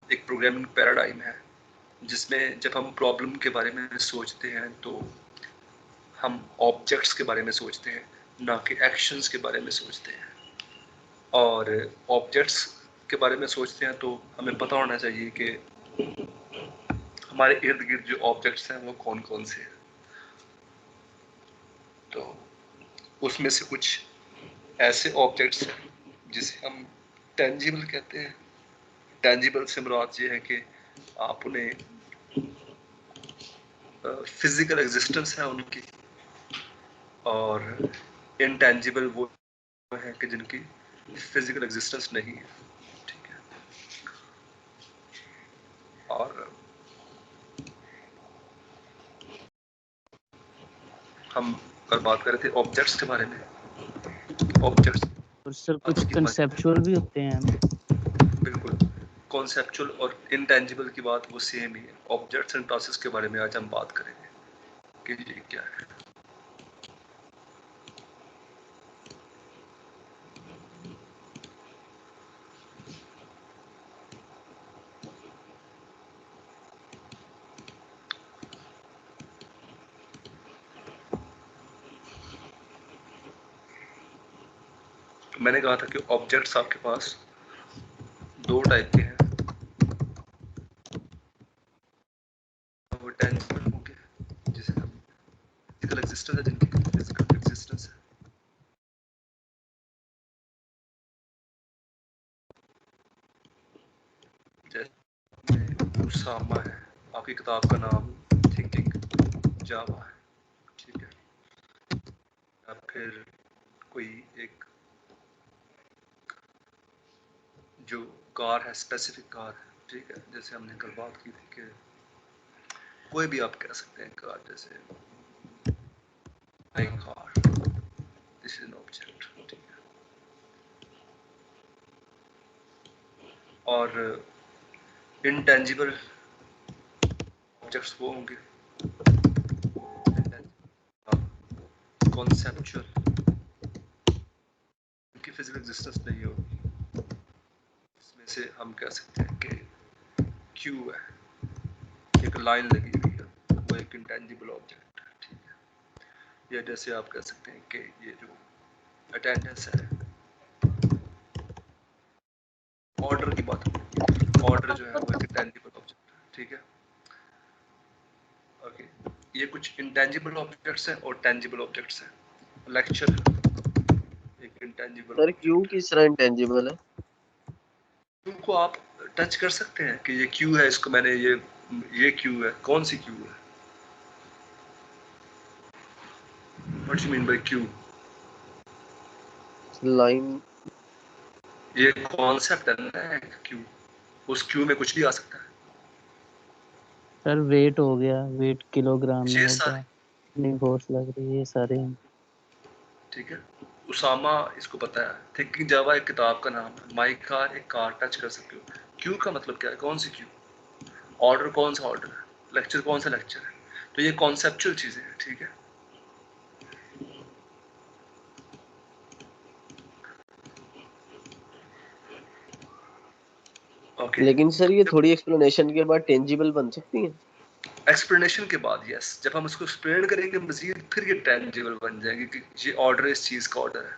एक programming paradigm है जिसमें जब हम प्रॉब्लम के बारे में सोचते हैं तो हम ऑब्जेक्ट्स के बारे में सोचते हैं, ना कि एक्शंस के बारे में सोचते हैं। और ऑब्जेक्ट्स के बारे में सोचते हैं तो हमें पता होना चाहिए कि हमारे इर्द गिर्द जो ऑब्जेक्ट्स हैं वो कौन कौन से हैं। तो उसमें से कुछ ऐसे ऑब्जेक्ट्स हैं जिसे हम टेंजिबल कहते हैं। टेंजिबल से मुराद ये है कि आप उन्हें फिजिकल एग्जिस्टेंस है उनकी, और इनटेंजिबल वो है कि जिनकी फिजिकल एग्जिस्टेंस नहीं है। ठीक है। और हम कल बात कर रहे थे ऑब्जेक्ट्स के बारे में। ऑब्जेक्ट्स और सर कुछ कंसेप्चुअल भी होते हैं। बिल्कुल, कॉन्सेप्चुअल और इनटेंजिबल की बात वो सेम ही है। ऑब्जेक्ट्स एंड क्लासेस के बारे में आज हम बात करेंगे कि ये क्या है। मैंने कहा था कि ऑब्जेक्ट्स आपके पास दो टाइप के हैं। वो टेंजिबल होंगे जिसे हम फिजिकल एग्जिस्टेंस है, जिनकी फिजिकल एग्जिस्टेंस है। जैसे उसामा है, आपकी किताब का नाम थिंकिंग जावा है। ठीक है। या फिर कोई एक जो कार है, स्पेसिफिक कार है। ठीक है। जैसे हमने कल बात की थी कि कोई भी आप कह सकते हैं कार, जैसे my car, this is an object. ठीक है। और इनटेंजिबल ऑब्जेक्ट्स वो होंगे कॉन्सेप्चुअल, उनकी फिजिकल एग्जिस्टेंस नहीं होगी। इसमें से हम कह सकते हैं कि क्यू है, एक लाइन लगी हुई है, वो एक इंटेंजिबल ऑब्जेक्ट है। ठीक है। या जैसे आप कह सकते हैं कि ये जो अटेंडेंस है, ऑर्डर की बात, ऑर्डर जो है वो एक इंटेंजिबल ऑब्जेक्ट है। ठीक है। ओके। ये कुछ इंटेंजिबल ऑब्जेक्ट्स हैं और टेंजिबल ऑब्जेक्ट्स हैं। लेक्चर एक इंटेंजिबल सर क्यू ऑब्जेक्ट है। किस तरह इंटेंजिबल है? क्यू को आप टच कर सकते हैं कि ये क्यू है, इसको मैंने ये क्यू है। कौन सी क्यू है? What you mean by Q? Line. ये कॉन्सेप्ट है ना क्यू, उस क्यू में कुछ भी आ सकता है। सर वेट हो गया, वेट किलोग्राम में ये होगा, सारे, कितनी फोर्स लग रही है, ये सारे हैं। ठीक है। उसामा इसको पता है। थिंकिंग जावा एक किताब का नाम है। माई कार, एक कार टच कर सकते हो। क्यू का मतलब क्या है? कौन सी क्यू? ऑर्डर कौन सा ऑर्डर है? लेक्चर कौन सा लेक्चर है? तो ये कॉन्सेप्चुअल चीजें हैं। ठीक है। ओके। लेकिन सर ये थोड़ी एक्सप्लेनेशन के बाद टेंजिबल बन सकती है। एक्सप्लेनेशन के बाद यस, जब हम उसको एक्सप्लेन करेंगे मजीद फिर ये टेंजिबल बन जाएगी कि ये ऑर्डर इस चीज का ऑर्डर है।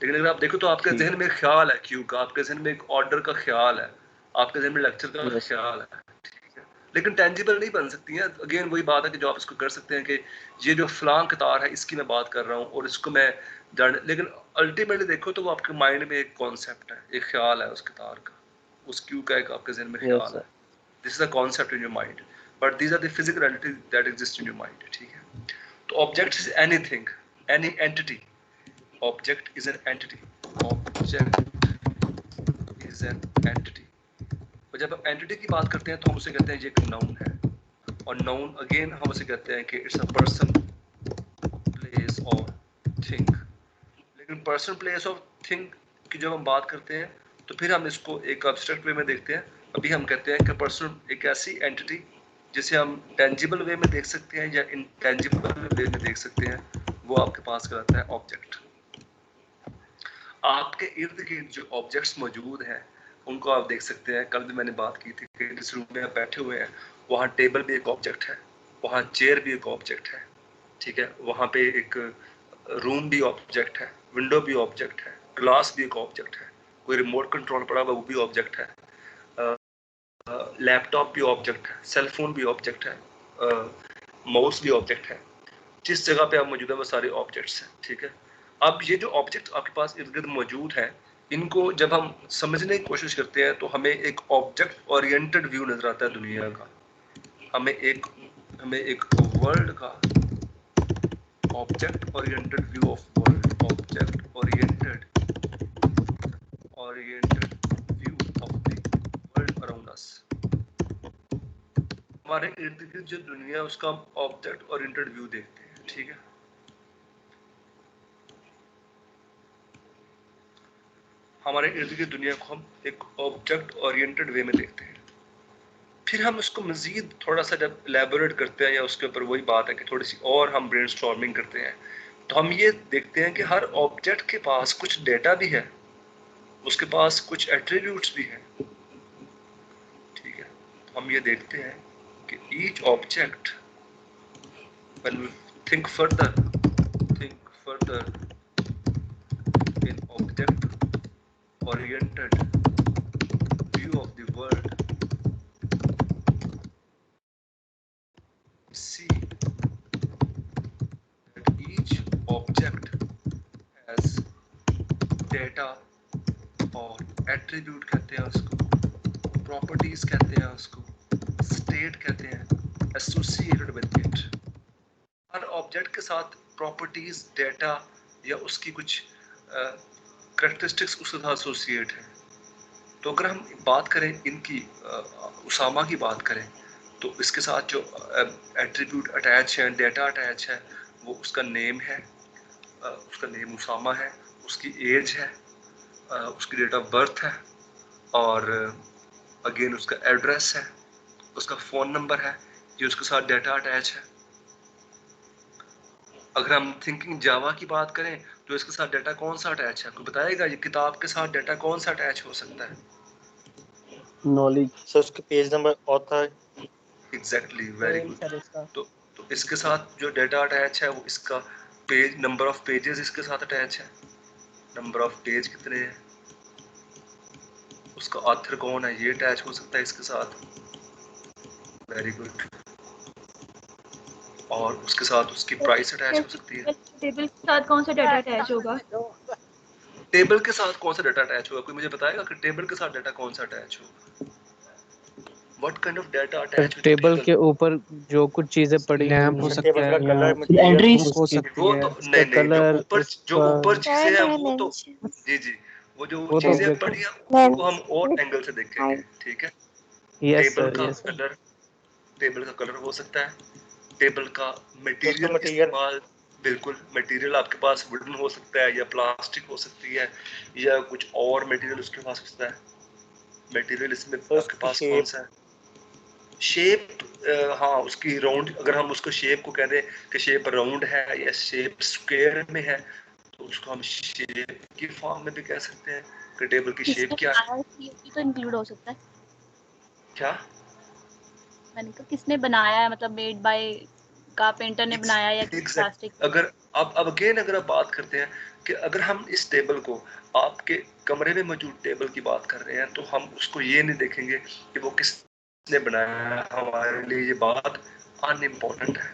लेकिन अगर आप देखो तो आपके ठीक। जहन में एक ख्याल है क्यू का, आपके जहन में एक ऑर्डर का ख्याल है, आपके जहन में लेक्चर का यस। ख्याल है। ठीक है। लेकिन टेंजिबल नहीं बन सकती है। अगेन वही बात है कि जो आप इसको कर सकते हैं कि ये जो फलां कतार है इसकी मैं बात कर रहा हूँ और इसको मैं जान, लेकिन अल्टीमेटली देखो तो वो आपके माइंड में एक कॉन्सेप्ट है, एक ख्याल है उस कतार का, उस क्यू का एक आपके जहन में यस ख्याल सर। है। This is the concept in your mind, but these are the physical entities that exist in your mind. ठीक है। तो object is anything, any entity. Object is an entity. Object is an entity. और जब हम entity की बात करते हैं तो हम उसे कहते हैं ये एक नाउन है। और नाउन अगेन हम उसे कहते हैं कि इट्स अ पर्सन, प्लेस और थिंग। लेकिन पर्सन, प्लेस और थिंग की जब हम बात करते हैं तो फिर हम इसको एक एब्स्ट्रैक्ट वे में देखते हैं। अभी हम कहते हैं कि पर्सन एक ऐसी एंटिटी जिसे हम टेंजिबल वे में देख सकते हैं या इनटेंजिबल वे में देख सकते हैं, वो आपके पास कहलाता है ऑब्जेक्ट। आपके इर्द गिर्द जो ऑब्जेक्ट्स मौजूद हैं उनको आप देख सकते हैं। कल भी मैंने बात की थी कि जिस रूम में आप बैठे हुए हैं वहाँ टेबल भी एक ऑब्जेक्ट है, वहाँ चेयर भी एक ऑब्जेक्ट है, ठीक है, वहाँ पे एक रूम भी ऑब्जेक्ट है, विंडो भी ऑब्जेक्ट है, ग्लास भी एक ऑब्जेक्ट है, कोई रिमोट कंट्रोल पड़ा हुआ वो भी ऑब्जेक्ट है, लैपटॉप भी ऑब्जेक्ट है, सेल फोन भी ऑब्जेक्ट है, माउस भी ऑब्जेक्ट है। जिस जगह पे आप मौजूद है वो सारे ऑब्जेक्ट्स हैं, ठीक है। अब ये जो ऑब्जेक्ट आपके पास इर्द गिर्द मौजूद है, इनको जब हम समझने की कोशिश करते हैं तो हमें एक ऑब्जेक्ट ओरिएंटेड व्यू नजर आता है दुनिया का। हमें एक वर्ल्ड का object oriented view of world, object oriented view of the world around us. हमारे इर्द गिर्द जो दुनिया है उसका हम ऑब्जेक्ट ओरिएंटेड व्यू देखते हैं, ठीक है। हमारे इर्द गिर्द दुनिया को हम एक ऑब्जेक्ट ओरिएंटेड वे में देखते हैं। फिर हम उसको मजीद थोड़ा सा जब एलैबोरेट करते हैं या उसके ऊपर वही बात है कि थोड़ी सी और हम ब्रेनस्टॉर्मिंग करते हैं, तो हम ये देखते हैं कि हर ऑब्जेक्ट के पास कुछ डेटा भी है, उसके पास कुछ एट्रीब्यूट्स भी हैं, ठीक है। तो हम ये देखते हैं कि each object, when we think further in object oriented view of the world, see that each object has data और attribute कहते हैं उसको, properties कहते हैं उसको, state कहते हैं, associated with it। Her object के साथ properties, data या उसकी कुछ characteristics उसके साथ associate है। तो अगर हम बात करें इनकी, उसामा की बात करें, तो इसके साथ जो एट्रीब्यूट अटैच है, डेटा अटैच है, वो उसका नेम है, उसका नेम उसामा है, उसकी एज है, उसकी डेट ऑफ बर्थ है, और अगेन उसका एड्रेस है, उसका फ़ोन नंबर है, ये उसके साथ डेटा अटैच है। अगर हम थिंकिंग जावा की बात करें तो इसके साथ डेटा कौन सा अटैच है, आपको बताएगा ये किताब के साथ डेटा कौन सा अटैच हो सकता है? नॉलेज सर उसके page number, author. Exactly, very good. तो इसके साथ जो डेटा अटैच है वो इसका पेज, नंबर ऑफ पेजेस इसके साथ अटैच है, नंबर ऑफ पेज कितने हैं, उसका ऑथर कौन है ये अटैच हो सकता है इसके साथ, वेरी गुड। और उसके साथ उसकी प्राइस अटैच हो सकती है। टेबल के साथ कौन सा डाटा अटैच होगा? टेबल के साथ कौन सा डाटा अटैच होगा, कोई मुझे बताएगा कि टेबल के साथ डाटा कौन सा अटैच होगा? What kind of data attach with table के ऊपर जो कुछ चीजें पड़ी हैं नाम हो हो सकता है, कलर, एंट्रीज हो सकती वो है, तो उसका नहीं नहीं, कलर, जो ऊपर चीजें हैं वो तो जी जी, वो जो वो तो चीजें object पड़ी हैं उनको हम और एंगल से देखेंगे, ठीक है। यस टेबल सर, का यस सर। कलर, टेबल का कलर हो सकता है, टेबल का मटेरियल मटेरियल। इस्तेमाल, बिल्कुल मटेरियल आपके पास वुडन हो सकता है या प्लास्टिक हो सकती है या कुछ और मटेरियल उसके पास हो सकता है। मटेरियल इसमें आपके पास कौन सा है? शेप, हाँ उसकी राउंड, अगर हम उसको शेप को कह दें कि शेप राउंड है या शेप स्क्वायर में है, तो उसको हम शेप की फॉर्म में भी कह सकते हैं कि टेबल की शेप क्या है। तो इंक्लूड हो सकता है। क्या मैंने कहा किसने बनाया है, मतलब मेड बाय कारपेंटर ने बनाया या प्लास्टिक? अगर अब अगेन अगर आप बात करते हैं कि अगर हम इस टेबल को, आपके कमरे में मौजूद टेबल की बात कर रहे हैं, तो हम उसको ये नहीं देखेंगे कि वो किसने बनाया है। हमारे लिए ये बात अनइम्पोर्टेंट है।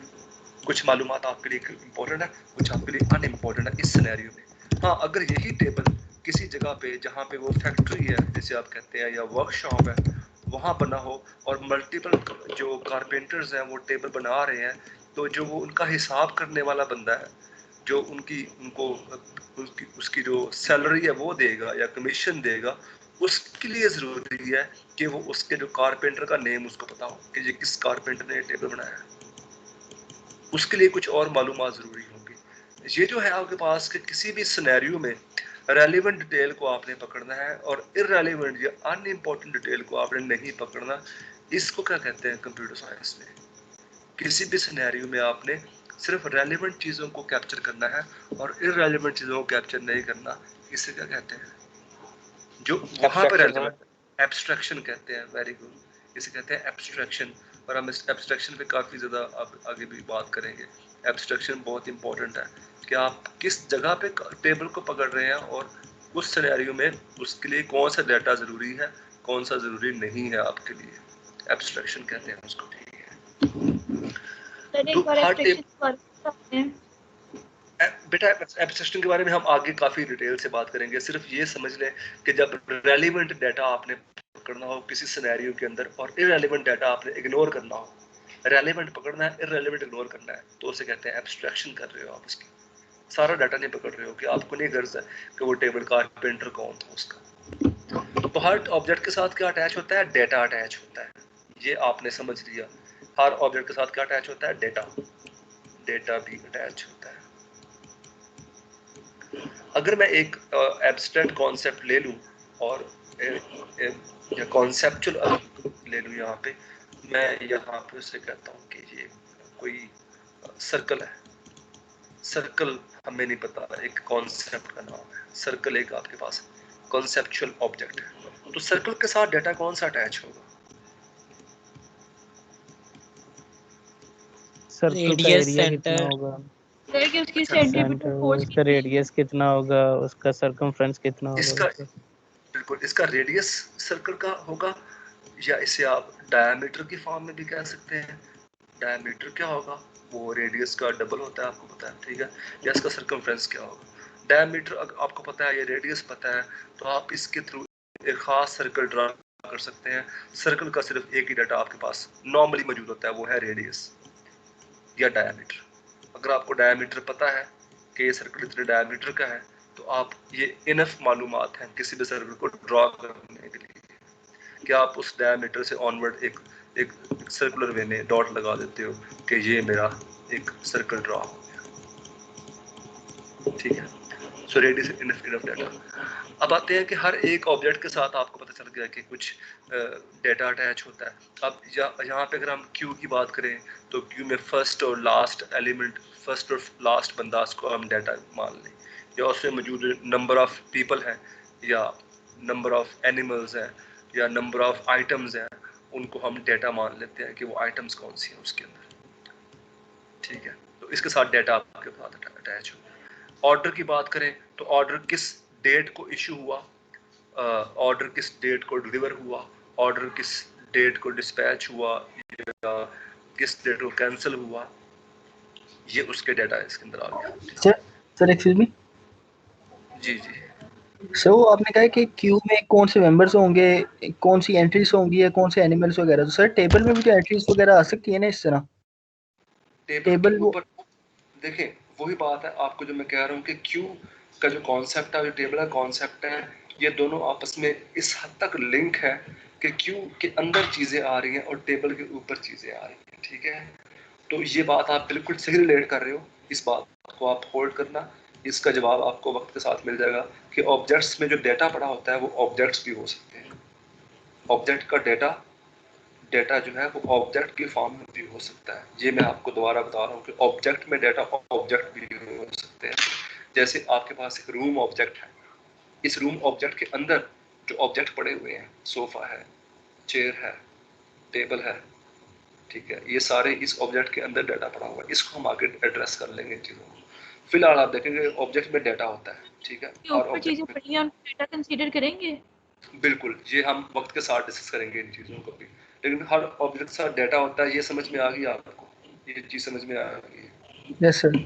कुछ मालूमात आपके लिए इम्पोर्टेंट है, कुछ आपके लिए अनइम्पोर्टेंट है इस सिनेरियो में। हाँ, अगर यही टेबल किसी जगह पे जहाँ पे वो फैक्ट्री है जैसे आप कहते हैं या वर्कशॉप है वहाँ बना हो और मल्टीपल जो कारपेंटर्स हैं वो टेबल बना रहे हैं, तो जो वो उनका हिसाब करने वाला बंदा है, जो उनको उसकी जो सैलरी है वो देगा या कमीशन देगा, उसके लिए ज़रूरी है कि वो उसके जो कारपेंटर का नेम उसको पता हो कि ये किस कारपेंटर ने टेबल बनाया है। उसके लिए कुछ और मालूमात ज़रूरी होंगी। ये जो है आपके पास कि किसी भी सिनेरियो में रेलिवेंट डिटेल को आपने पकड़ना है और इररेलेवेंट या अनइम्पोर्टेंट डिटेल को आपने नहीं पकड़ना। इसको क्या कहते हैं कंप्यूटर साइंस में? किसी भी सिनेरियो में आपने सिर्फ रेलिवेंट चीज़ों को कैप्चर करना है और इररेलेवेंट चीज़ों को कैप्चर नहीं करना। इसे क्या कहते हैं? जो वहाँ पर रेलिवेंट, एब्स्ट्रैक्शन कहते हैं, वेरी गुड, इसे कहते हैं एब्स्ट्रैक्शन। और हम इस एब्स्ट्रैक्शन पे काफ़ी ज़्यादा अब आगे भी बात करेंगे। एब्स्ट्रैक्शन बहुत इंपॉर्टेंट है कि आप किस जगह पे टेबल को पकड़ रहे हैं और उस सिनेरियो में उसके लिए कौन सा डाटा ज़रूरी है, कौन सा ज़रूरी नहीं है आपके लिए, एब्स्ट्रैक्शन कहते हैं उसको। ठीक है, सर तो एक बार हर एब्स्ट्रैक्शन बेटा एब्स्ट्रैक्शन के बारे में हम आगे काफ़ी डिटेल से बात करेंगे। सिर्फ ये समझ लें कि जब रेलिवेंट डाटा आपने पकड़ना हो किसी सिनेरियो के अंदर और इररेलेवेंट डाटा आपने इग्नोर करना हो, रेलिवेंट पकड़ना है, इररेलेवेंट इग्नोर करना है, तो उसे कहते हैं एब्स्ट्रैक्शन कर रहे हो आप उसकी। सारा डाटा नहीं पकड़ रहे हो कि आपको नहीं गर्ज है कि वो टेबल कारपेंटर कौन था उसका। तो हर ऑब्जेक्ट के साथ क्या अटैच होता है, डेटा अटैच होता है, ये आपने समझ लिया। हर ऑब्जेक्ट के साथ क्या अटैच होता है, डेटा, डेटा भी अटैच होता है। अगर मैं एक एब्स्ट्रैक्ट कॉन्सेप्ट ले लूं और या कॉन्सेप्चुअल ले लूं, यहाँ पे मैं यहाँ पे उससे कहता हूँ कि ये कोई सर्कल है, सर्कल हमें नहीं पता, एक कॉन्सेप्ट का नाम है सर्कल, एक आपके पास कॉन्सेप्चुअल ऑब्जेक्ट है, तो सर्कल के साथ डाटा कौन सा अटैच होगा? सर्कल का रेडियस, एरिया कितना सेंटर। होगा, सर कि उसकी अच्छा, सेंटर पे सेंटर, खोज उसका रेडियस कितना होगा, उसका सरकमफ्रेंस कितना होगा, इसका बिल्कुल, इसका रेडियस सर्कल का होगा, या इसे आप डायमीटर की फॉर्म में भी कह सकते हैं। डायमीटर क्या होगा, वो रेडियस का डबल होता है, आपको पता है, ठीक है। या इसका सर्कमफ्रेंस क्या होगा। डायमीटर आपको पता है, ये रेडियस पता है, तो आप इसके थ्रू एक खास सर्कल ड्रा कर सकते हैं। सर्कल का सिर्फ एक ही डाटा आपके पास नॉर्मली मौजूद होता है, वो है रेडियस या डायमीटर। अगर आपको डायमीटर पता है कि ये सर्कल इतने डायमीटर का है, तो आप ये इनफ मालूमात हैं किसी भी सर्कल को ड्रॉ करने के लिए कि आप उस डायमीटर से ऑनवर्ड एक एक सर्कुलर वे में डॉट लगा देते हो कि ये मेरा एक सर्कल ड्रॉ हो गया, ठीक है। So radius enough data. अब आते हैं कि हर एक ऑब्जेक्ट के साथ आपको पता चल गया कि कुछ डेटा अटैच होता है। अब यहाँ पे अगर हम क्यू की बात करें तो क्यू में फर्स्ट और लास्ट एलिमेंट, फर्स्ट और लास्ट बंदा को हम डाटा मान लें, या उसमें मौजूद नंबर ऑफ पीपल हैं, या नंबर ऑफ एनिमल्स हैं, या नंबर ऑफ आइटम्स हैं, उनको हम डेटा मान लेते हैं कि वो आइटम्स कौन सी हैं उसके अंदर, ठीक है। तो इसके साथ डेटा आपके साथ अटैच हो। ऑर्डर की बात करें तो ऑर्डर किस डेट को इशू हुआ, ऑर्डर किस डेट को डिलीवर हुआ, ऑर्डर किस डेट को डिस्पैच हुआ, या किस डेट को कैंसिल हुआ, ये उसके डेटा इसके अंदर आ गया। सर एक्सक्यूज मी जी जी, सर, वो आपने कहा कि क्यू में कौन से मेंबर्स होंगे, कौन सी एंट्रीज होंगी या कौन से एनिमल्स वगैरह, तो सर टेबल में भी तो एंट्रीज वगैरह आ सकती है ना इस तरह। टेबल के टेबल वो ऊपर देखें, वही बात है आपको जो मैं कह रहा हूँ कि क्यू का जो कॉन्सेप्ट है, जो टेबल का कॉन्सेप्ट है, ये दोनों आपस में इस हद तक लिंक है कि क्यू के अंदर चीजें आ रही हैं और टेबल के ऊपर चीजें आ रही हैं, ठीक है। तो ये बात आप बिल्कुल सही रिलेट कर रहे हो, इस बात को आप होल्ड करना। इसका जवाब आपको वक्त के साथ मिल जाएगा कि ऑब्जेक्ट्स में जो डेटा पड़ा होता है वो ऑब्जेक्ट्स भी हो सकते हैं। ऑब्जेक्ट का डेटा, डेटा जो है वो ऑब्जेक्ट की फॉर्म में भी हो सकता है। ये मैं आपको दोबारा बता रहा हूँ कि ऑब्जेक्ट में डेटा ऑब्जेक्ट भी हो सकते हैं। जैसे आपके पास एक रूम ऑब्जेक्ट है, इस रूम ऑब्जेक्ट के अंदर जो ऑब्जेक्ट पड़े हुए हैं, सोफा है, चेयर है, टेबल है, ठीक है, ये सारे इस ऑब्जेक्ट के अंदर डाटा पड़ा हुआ है। इसको हम आगे एड्रेस कर लेंगे चीज़ों को। फिलहाल आप देखेंगे ऑब्जेक्ट में डाटा होता है, ठीक है। के और ऊपर चीजें ऑब्जेक्ट पड़ी हैं उनको डेटा कंसीडर करेंगे। में बिल्कुल, ये हम वक्त के साथ डिस्कस करेंगे इन चीज़ों को भी, लेकिन हर ऑब्जेक्ट के साथ डाटा होता है। ये समझ में आ गई आपको, ये चीज़ समझ में आ गई। Yes sir.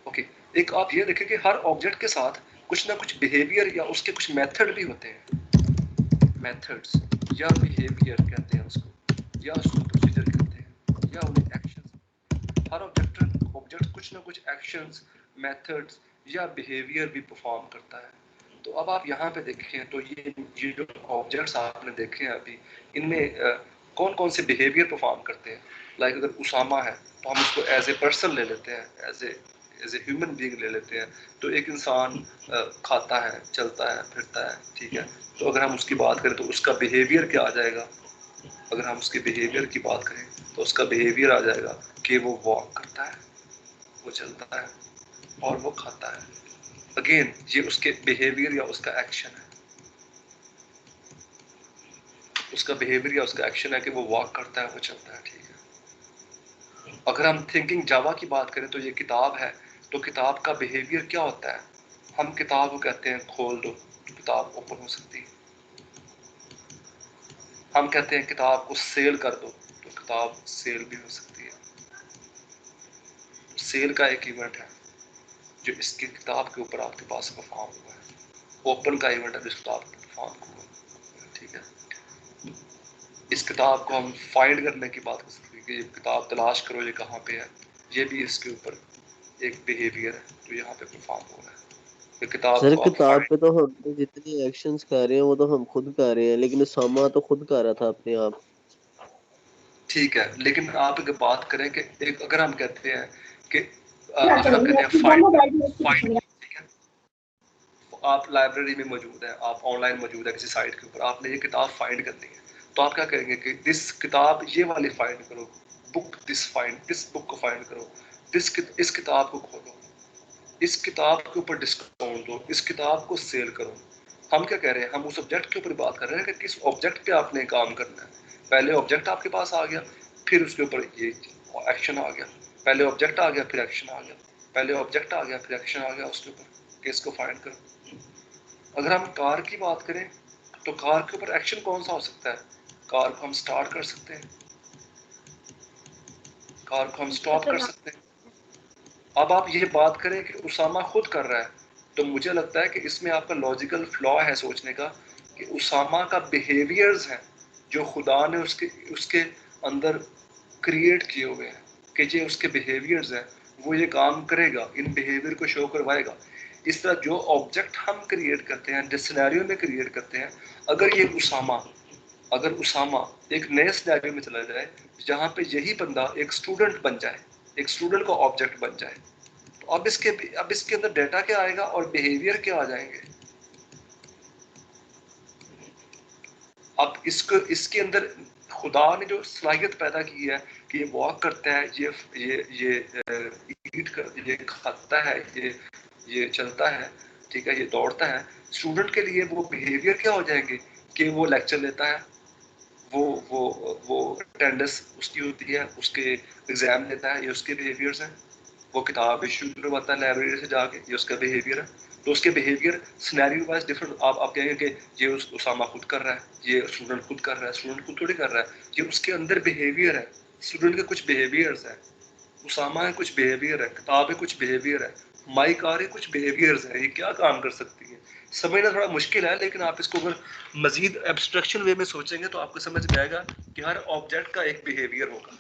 ओके, एक आप ये देखें कि हर ऑब्जेक्ट के साथ कुछ ना कुछ बिहेवियर या उसके कुछ मेथड भी होते हैं। मेथड्स या बिहेवियर कहते हैं उसको, या उसको प्रोसीजर कहते हैं, या उन्हें एक्शंस। हर ऑब्जेक्ट कुछ ना कुछ एक्शंस, मेथड्स या बिहेवियर भी परफॉर्म करता है। तो अब आप यहाँ पे देखें तो ये जो ऑब्जेक्ट्स आपने देखे हैं अभी, इनमें कौन कौन से बिहेवियर परफॉर्म करते हैं। लाइक अगर उसामा है तो हम उसको एज ए पर्सन ले लेते हैं, एज ए ह्यूमन बीइंग ले लेते हैं। तो एक इंसान खाता है, चलता है, फिरता है, ठीक है। तो अगर हम उसकी बात करें तो उसका बिहेवियर क्या आ जाएगा। अगर हम उसके बिहेवियर की बात करें तो उसका बिहेवियर आ जाएगा कि वो वॉक करता है, वो चलता है और वो खाता है। अगेन ये उसके बिहेवियर या उसका एक्शन है। उसका बिहेवियर या उसका एक्शन है कि वो वॉक करता है, वो चलता है, ठीक है। अगर हम थिंकिंग जावा की बात करें तो ये किताब है, तो किताब का बिहेवियर क्या होता है? हम किताब को कहते हैं खोल दो तो किताब ओपन हो सकती है। हम कहते हैं किताब को सेल कर दो तो किताब सेल भी हो सकती है। सेल का एक इवेंट है जो इसकी किताब के ऊपर आपके पास परफॉर्म हुआ है। ओपन का इवेंट है जिस किताब पे परफॉर्म हुआ है, ठीक है। इस किताब को हम फाइंड करने की बात कर सकते हैं कि ये किताब तलाश करो ये कहाँ पे है। ये भी इसके ऊपर एक बिहेवियर है जो यहाँ पे परफॉर्म हो रहा है। ये किताब सर को आप किताब फाइंड, पे तो हम तो जितने एक्शंस कर रहे हैं वो तो हम खुद कर रहे हैं, लेकिन उसामा तो खुद कर रहा था अपने आप। ठीक है, लेकिन आप अगर बात करें कि एक अगर हम कहते हैं कि अगर हम कहते हैं फाइंड, ठीक है, आप लाइब्रेरी में मौजूद है, आप ऑनलाइन मौजूद है किसी साइट के ऊपर, आपने ये किताब फाइंड करनी है, तो आप क्या करेंगे कि दिस किताब ये वाली फाइंड करो, book this find, this book को फाइंड करो, इस किताब को खोलो, इस किताब के ऊपर डिस्काउंट दो, इस किताब को सेल करो। हम क्या कह रहे हैं? हम उस ऑब्जेक्ट के ऊपर बात कर रहे हैं कि किस ऑब्जेक्ट पे आपने काम करना है। पहले ऑब्जेक्ट आपके पास आ गया, फिर उसके ऊपर ये एक्शन आ गया। पहले ऑब्जेक्ट आ गया, फिर एक्शन आ गया, पहले ऑब्जेक्ट आ गया, फिर एक्शन आ गया उसके ऊपर कि इसको फाइंड करो। अगर हम कार की बात करें तो कार के ऊपर एक्शन कौन सा हो सकता है? कार को हम स्टार्ट कर सकते हैं, कार को हम स्टॉप कर सकते हैं। अब आप ये बात करें कि उसामा खुद कर रहा है, तो मुझे लगता है कि इसमें आपका लॉजिकल फ्लॉ है सोचने का कि उसामा का बिहेवियर्स हैं जो खुदा ने उसके उसके अंदर क्रिएट किए हुए हैं कि ये उसके बिहेवियर्स हैं, वो ये काम करेगा, इन बिहेवियर को शो करवाएगा। इस तरह जो ऑब्जेक्ट हम क्रिएट करते हैं, जिस सिनेरियो में क्रिएट करते हैं, अगर ये अगर उसामा एक नए सिनेरियो में चला जाए जहाँ पे यही बंदा एक स्टूडेंट बन जाए, एक स्टूडेंट का ऑब्जेक्ट बन जाए, तो अब इसके अंदर डेटा क्या आएगा और बिहेवियर क्या आ जाएंगे? अब इसके अंदर खुदा ने जो सलाहियत पैदा की है कि ये वॉक करता है, ये खाता है, ये चलता है, ठीक है, ये दौड़ता है। स्टूडेंट के लिए वो बिहेवियर क्या हो जाएंगे कि वो लेक्चर लेता है, वो अटेंडेंस उसकी होती है, उसके एग्जाम देता है, ये उसके बिहेवियर्स हैं। वो किताब इशू करवाता है लाइब्रेरी से जाके, ये उसका बिहेवियर है। तो उसके बिहेवियर सिनेरियो वाइज डिफरेंट। आप कहेंगे कि ये उसामा खुद कर रहा है, ये स्टूडेंट खुद कर रहा है, स्टूडेंट खुद थोड़ी कर रहा है, ये उसके अंदर बिहेवियर है। स्टूडेंट के कुछ बिहेवियर्स है, उसामा है कुछ बिहेवियर है, किताब है कुछ बिहेवियर है, माई कार है कुछ बिहेवियर्स है। ये क्या काम कर सकती है? समझना थोड़ा मुश्किल है, लेकिन आप इसको अगर मजीद एब्स्ट्रक्शन वे में सोचेंगे तो आपको समझ में आएगा कि हर ऑब्जेक्ट का एक बिहेवियर होगा।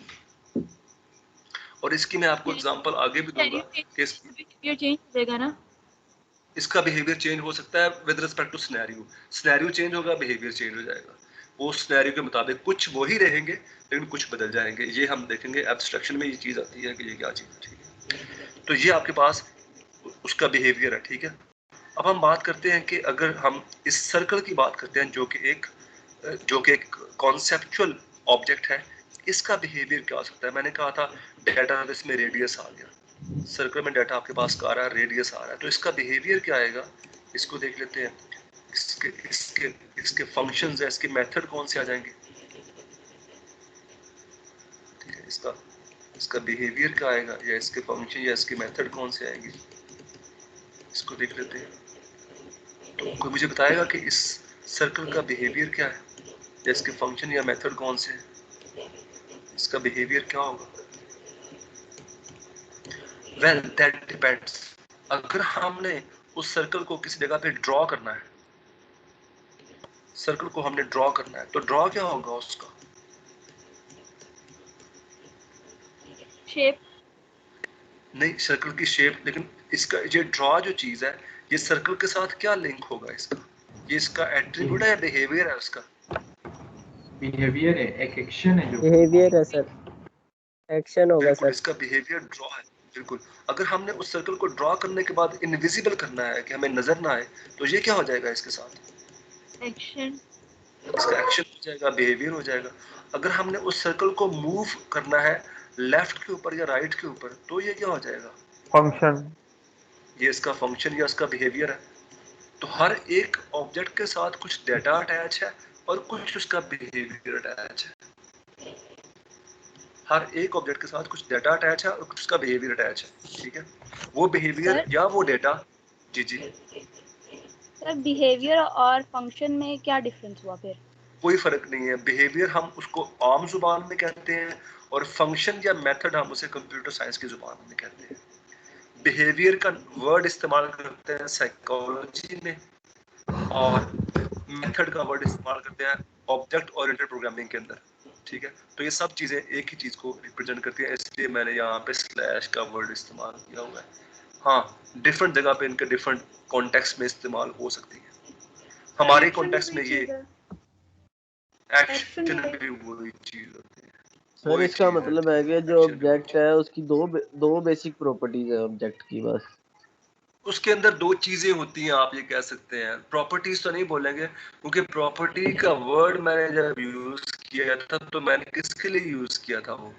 और इसकी मैं आपको एग्जांपल आगे भी दूंगा कि बिहेवियर चेंज हो जाएगा ना। इसका बिहेवियर चेंज हो सकता है with respect to scenario. Scenario change होगा, बिहेवियर चेंज हो जाएगा। वो सिनेरियो के मुताबिक कुछ वही रहेंगे लेकिन कुछ बदल जाएंगे। ये हम देखेंगे एब्स्ट्रक्शन में, ये चीज़ आती है कि ये क्या चीज़ है, ठीक है। तो ये आपके पास उसका बिहेवियर है, ठीक है। अब हम बात करते हैं कि अगर हम इस सर्कल की बात करते हैं जो कि एक कॉन्सेप्चुअल ऑब्जेक्ट है, इसका बिहेवियर क्या हो सकता है? मैंने कहा था डाटा इसमें रेडियस आ गया, सर्कल में डाटा आपके पास आ रहा है, रेडियस आ रहा है, तो इसका बिहेवियर क्या आएगा? इसको देख लेते हैं। इसके इसके इसके फंक्शंस है, इसके मेथड कौन से आ जाएंगे, ठीक है। इसका बिहेवियर क्या आएगा, या इसके फंक्शन या इसके मेथड कौन से आएंगे, इसको देख लेते हैं। तो कोई मुझे बताएगा कि इस सर्कल का बिहेवियर क्या है, या इसके फंक्शन या मेथड कौन से है, इसका बिहेवियर क्या होगा? Well that depends. अगर हमने उस सर्कल को किसी जगह पे ड्रॉ करना है, सर्कल को हमने ड्रॉ करना है, तो ड्रॉ क्या होगा उसका? शेप। नहीं, सर्कल की शेप, लेकिन इसका ये ड्रॉ जो चीज है, ये सर्कल के साथ क्या लिंक होगा इसका? ये इसका एट्रीब्यूट है या बिहेवियर है उसका? बिहेवियर है, एक एक्शन है जो बिहेवियर है सर, एक्शन होगा बिल्कुल, सर। इसका बिहेवियर ड्रॉ है, बिल्कुल। अगर हमने उस सर्कल को ड्रॉ करने के बाद इनविजिबल करना है कि हमें नजर ना आए, तो ये क्या हो जाएगा इसके साथ? एक्शन। इसका एक्शन हो जाएगा, बिहेवियर हो जाएगा। अगर हमने उस सर्कल को मूव करना है लेफ्ट के ऊपर या राइट के ऊपर, तो ये क्या हो जाएगा? फंक्शन। ये इसका फंक्शन या इसका बिहेवियर है। तो हर एक ऑब्जेक्ट के साथ कुछ डाटा अटैच है और कुछ उसका बिहेवियर अटैच है। हर एक ऑब्जेक्ट के साथ कुछ डाटा अटैच है और कुछ उसका बिहेवियर अटैच है, ठीक है। वो बिहेवियर सर? या वो डाटा, जी जी, सर बिहेवियर और फंक्शन में क्या डिफरेंस हुआ फिर? कोई फर्क नहीं है। बिहेवियर हम उसको आम जुबान में कहते हैं और फंक्शन या मेथड हम उसे कंप्यूटर साइंस की जुबान में कहते हैं। बिहेवियर का वर्ड इस्तेमाल करते हैं साइकोलॉजी में और मेथड का वर्ड इस्तेमाल करते हैं ऑब्जेक्ट ओरिएंटेड प्रोग्रामिंग के अंदर, ठीक है। तो ये सब चीजें एक ही चीज को रिप्रेजेंट करती हैं, इसलिए मैंने यहाँ पे स्लैश का वर्ड इस्तेमाल किया हुआ है। हाँ, डिफरेंट जगह पे इनके डिफरेंट कॉन्टेक्स्ट में इस्तेमाल हो सकती है। हमारे कॉन्टेक्स्ट में ये एक्शन भी वही चीज होती है। सर इसका मतलब है कि जो ऑब्जेक्ट है उसकी दो बेसिक प्रॉपर्टीज है ऑब्जेक्ट की बस। उसके अंदर दो चीजें होती हैं, आप ये कह सकते हैं। प्रॉपर्टीज तो नहीं बोलेंगे क्योंकि प्रॉपर्टी का वर्ड मैंने जब यूज किया था तो मैंने किसके लिए यूज किया था? वो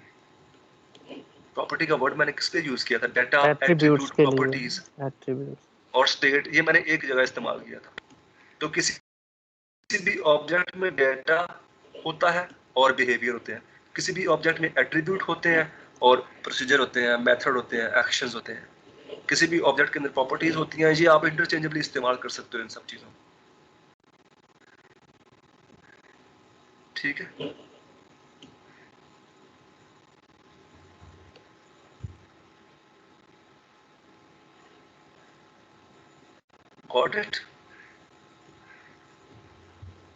प्रॉपर्टी का वर्ड मैंने किसके लिए यूज किया था? डाटा, एट्रीब्यूट्स एट्रीब्यूट, के प्रॉपर्टीज लिए, एट्रीब्यूट्स। और स्टेट, ये मैंने एक जगह इस्तेमाल किया था। तो किसी भी ऑब्जेक्ट में डाटा होता है और बिहेवियर होते हैं, किसी भी ऑब्जेक्ट में एट्रीब्यूट होते हैं और प्रोसीजर होते हैं, मेथड होते हैं, एक्शंस होते हैं। किसी भी ऑब्जेक्ट के अंदर प्रॉपर्टीज होती हैं, ये आप इंटरचेंजेबली इस्तेमाल कर सकते हो इन सब चीजों, ठीक है। Got it?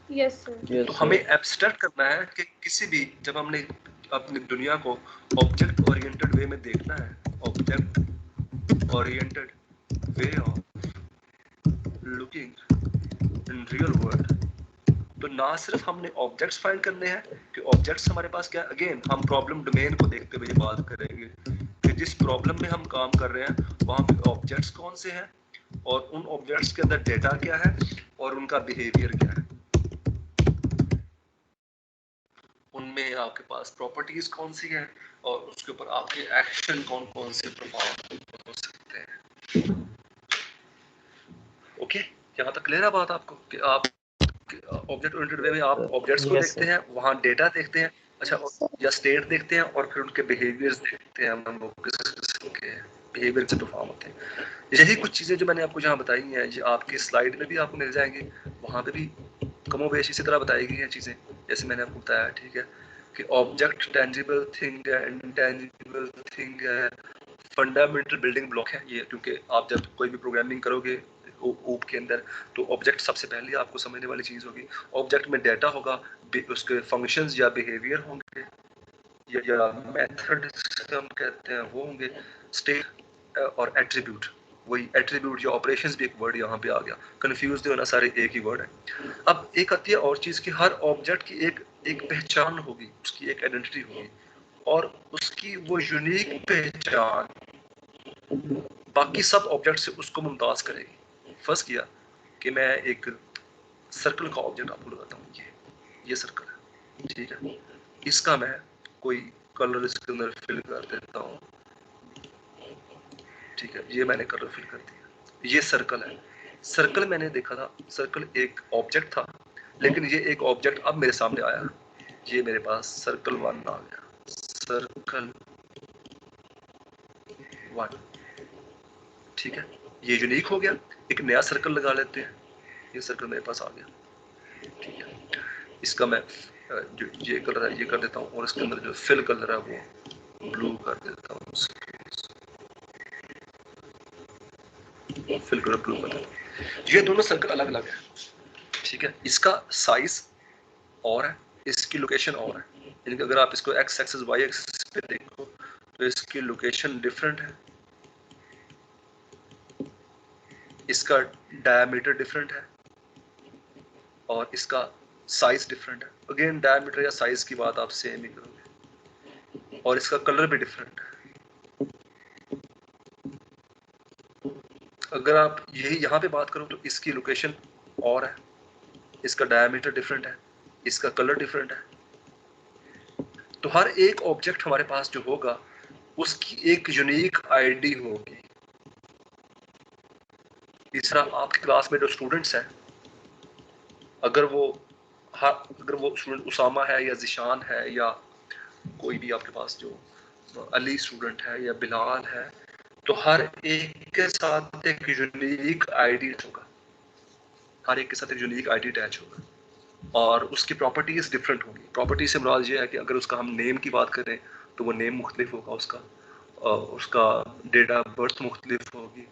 Yes sir. तो हमें एब्स्ट्रैक्ट करना है कि किसी भी, जब हमने अपनी दुनिया को ऑब्जेक्ट ओरिएंटेड वे में देखना है, object oriented way of looking in real world, तो ना सिर्फ हमने ऑब्जेक्ट्स फाइंड करने हैं कि ऑब्जेक्ट्स हमारे पास क्या है। अगेन हम प्रॉब्लम डोमेन को देखते हुए बात करेंगे कि जिस प्रॉब्लम में हम काम कर रहे हैं वहां पे ऑब्जेक्ट्स कौन से हैं और उन ऑब्जेक्ट्स के अंदर डेटा क्या है और उनका बिहेवियर क्या है, उनमें आपके पास प्रॉपर्टीज कौन सी है और उसके ऊपर आपके एक्शन कौन कौन से परफॉर्म हो सकते हैं। ओके, यहाँ तक क्लियर है बात आपको कि आप ऑब्जेक्ट ओरिएंटेड वे में आप ऑब्जेक्ट्स को Yes, देखते हैं, वहाँ डेटा देखते हैं, अच्छा, या स्टेट देखते हैं और फिर उनके बिहेवियर्स देखते हैं, हम वो किस किस्म के बिहेवियर से परफॉर्म होते हैं। यही कुछ चीजें जो मैंने आपको यहाँ बताई हैं, ये आपकी स्लाइड में भी आपको मिल जाएंगी, वहाँ पे भी कमोबेश इसी तरह बताई गई हैं चीजें जैसे मैंने आपको बताया, ठीक है। कि ऑब्जेक्ट टेंजिबल थिंग है, इनटेंजिबल थिंग है, फंडामेंटल बिल्डिंग ब्लॉक है ये, क्योंकि आप जब कोई भी प्रोग्रामिंग करोगे ऊप के अंदर तो ऑब्जेक्ट सबसे पहले आपको समझने वाली चीज होगी। ऑब्जेक्ट में डाटा होगा, उसके फंक्शंस या बिहेवियर होंगे या मेथड हम कहते हैं वो होंगे, स्टेट और एट्रीब्यूट। वही एट्रीब्यूट या ऑपरेशंस भी एक वर्ड यहाँ पे आ गया, कंफ्यूज नहीं होना, सारे एक ही वर्ड है। अब एक आती है और चीज की, हर ऑब्जेक्ट की एक पहचान होगी, उसकी एक आइडेंटिटी होगी और उसकी वो यूनिक पहचान बाकी सब ऑब्जेक्ट से उसको मुमताज करेगी। फर्स्ट किया कि मैं एक सर्कल का ऑब्जेक्ट आपको लगाता हूँ, ये सर्कल है, ठीक है। इसका मैं कोई कलर इसके अंदर फिल कर देता हूँ, ठीक है। ये मैंने कलर फिल कर दिया, ये सर्कल है। सर्कल मैंने देखा था, सर्कल एक ऑब्जेक्ट था, लेकिन ये एक ऑब्जेक्ट अब मेरे सामने आया, ये मेरे पास सर्कल 1 आ गया, सर्कल 1, ठीक है। ये यूनिक हो गया, एक नया सर्कल लगा लेते हैं, ये सर्कल मेरे पास आ गया, ठीक है। इसका मैं जो ये कलर है ये कर देता हूँ और इसके अंदर जो फिल कलर है वो ब्लू कर देता हूँ, फिल कलर ब्लू कर देता हूँ। ये दोनों सर्कल अलग अलग है, ठीक है। इसका साइज और है, इसकी लोकेशन और है, यानी कि अगर आप इसको एक्स एक्सिस वाई एक्सिस पे देखो तो इसकी लोकेशन डिफरेंट है, इसका डायमीटर डिफरेंट है और इसका साइज डिफरेंट है। अगेन डायमीटर या साइज की बात आप सेम ही करोगे और इसका कलर भी डिफरेंट है। अगर आप यही यहाँ पे बात करो तो इसकी लोकेशन और है, इसका डायमीटर डिफरेंट है, इसका कलर डिफरेंट है। तो हर एक ऑब्जेक्ट हमारे पास जो होगा उसकी एक यूनिक आईडी होगी। तीसरा, आपकी क्लास में जो स्टूडेंट्स हैं, अगर वो अगर वो स्टूडेंट उसामा है या जिशान है या कोई भी आपके पास जो अली स्टूडेंट है या बिलाल है, तो हर एक के साथ एक यूनिक आईडी होगा, हर एक के साथ एक यूनिक आईडी अटैच होगा और उसकी प्रॉपर्टीज डिफरेंट होंगी। प्रॉपर्टी से मुराद ये है कि अगर उसका हम नेम की बात करें तो वो नेम मुख्तलिफ होगा, उसका डेट ऑफ बर्थ मुख्तलिफ होगी,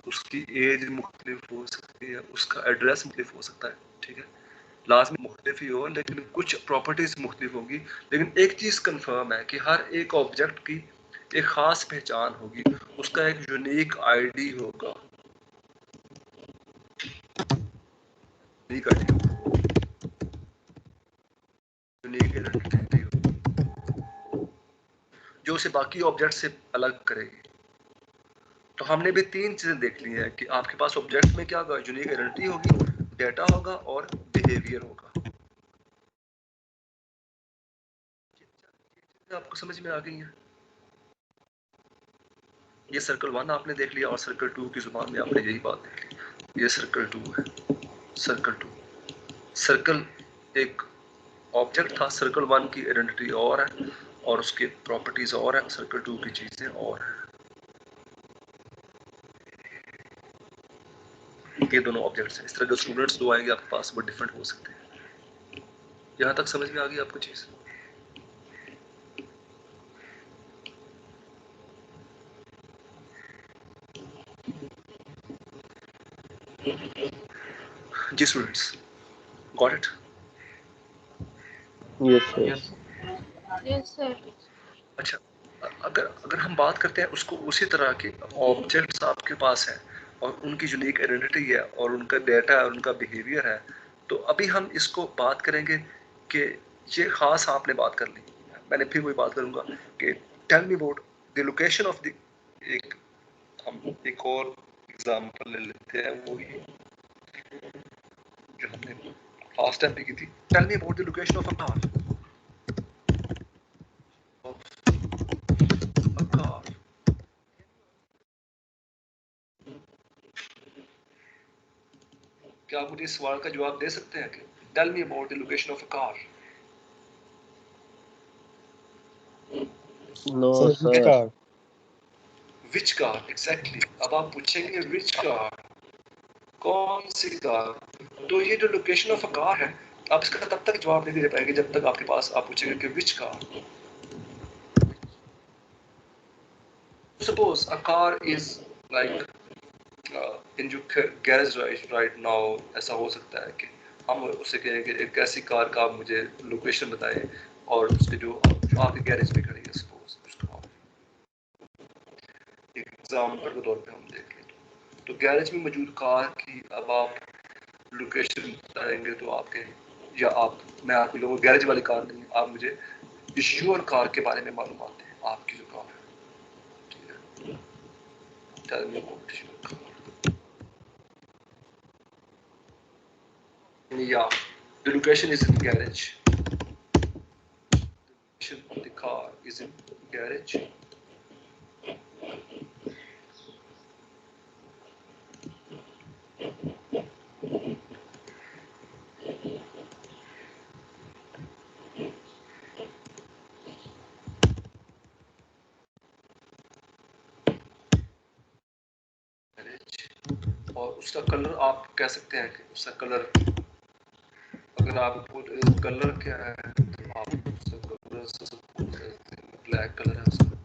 उसकी एज मुख्तलिफ हो सकती है, उसका एड्रेस मुख्तलिफ हो सकता है, ठीक है। लाजमी मुख्तलिफ ही हो लेकिन कुछ प्रॉपर्टीज मुख्तलिफ होगी। लेकिन एक चीज़ कंफर्म है कि हर एक ऑब्जेक्ट की एक ख़ास पहचान होगी, उसका एक यूनिक आईडी होगा, यूनिक आईडी होगा, यूनिक आइडेंटिटी होगी जो उसे बाकी ऑब्जेक्ट से अलग करेगी। तो हमने भी 3 चीज़ें देख ली हैं कि आपके पास ऑब्जेक्ट में क्या होगा, यूनिक आइडेंटिटी होगी, डेटा होगा और बिहेवियर होगा। आपको समझ में आ गई है? ये सर्कल 1 आपने देख लिया और सर्कल 2 की जुबान में आपने यही बात देख ली। ये सर्कल 2 है, सर्कल 2। सर्कल एक ऑब्जेक्ट था, सर्कल 1 की आइडेंटिटी और है और उसके प्रॉपर्टीज और है, सर्कल 2 की चीजें और है। ये दोनों ऑब्जेक्ट्स हैं। इस तरह जो स्टूडेंट्स दो आएंगे आपके पास वो डिफरेंट हो सकते हैं। यहाँ तक समझ में आ गई आपको चीज? जी students, got it? Yes sir. Yes yes sir. अच्छा, अगर हम बात करते हैं उसको उसी तरह के ऑब्जेक्ट्स आपके पास हैं और उनकी यूनिक आइडेंटिटी है और उनका डेटा है और उनका बिहेवियर है, तो अभी हम इसको बात करेंगे कि ये खास आपने बात कर ली। मैंने फिर वही बात करूंगा कि tell me about the location of the, हम एक और एग्जांपल ले लेते हैं, वो ही जो हमने लास्ट टाइम भी की थी। Tell me about the location of a car, क्या आप मुझे इस सवाल का जवाब दे सकते हैं कि tell me about the location of a car? No sir. Which car exactly? अब आप पूछेंगे विच कार, कौन सी कार, तो ये जो लोकेशन ऑफ अ कार है आप इसका तब तक जवाब नहीं दे पाएंगे जब तक आपके पास आप पूछेंगे कि which car. Suppose a car is like in जो गैरेज राइट नाउ, ऐसा हो सकता है कि हम उससे कहें कि एक ऐसी कार का आप मुझे लोकेशन बताएं और उसके जो आपके गैरेज में खड़ी है, सपोज उसको एक एग्जांपल के तौर पे हम देख लें तो गैरेज में मौजूद कार की अब आप लोकेशन बताएंगे तो आपके, या आप, मैं आप लोगों को गैरेज वाली कार नहीं, आप मुझे इश्यूअर कार के बारे में मालूमात दें, आपकी जो कार है, ठीक है। Tell me about is your car. Yeah, the location is in garage. The location of the car is in garage. और उसका कलर आप कह सकते हैं कि उसका कलर, अगर आप कलर क्या है तो आप उसका कलर ब्लैक कलर है उसका,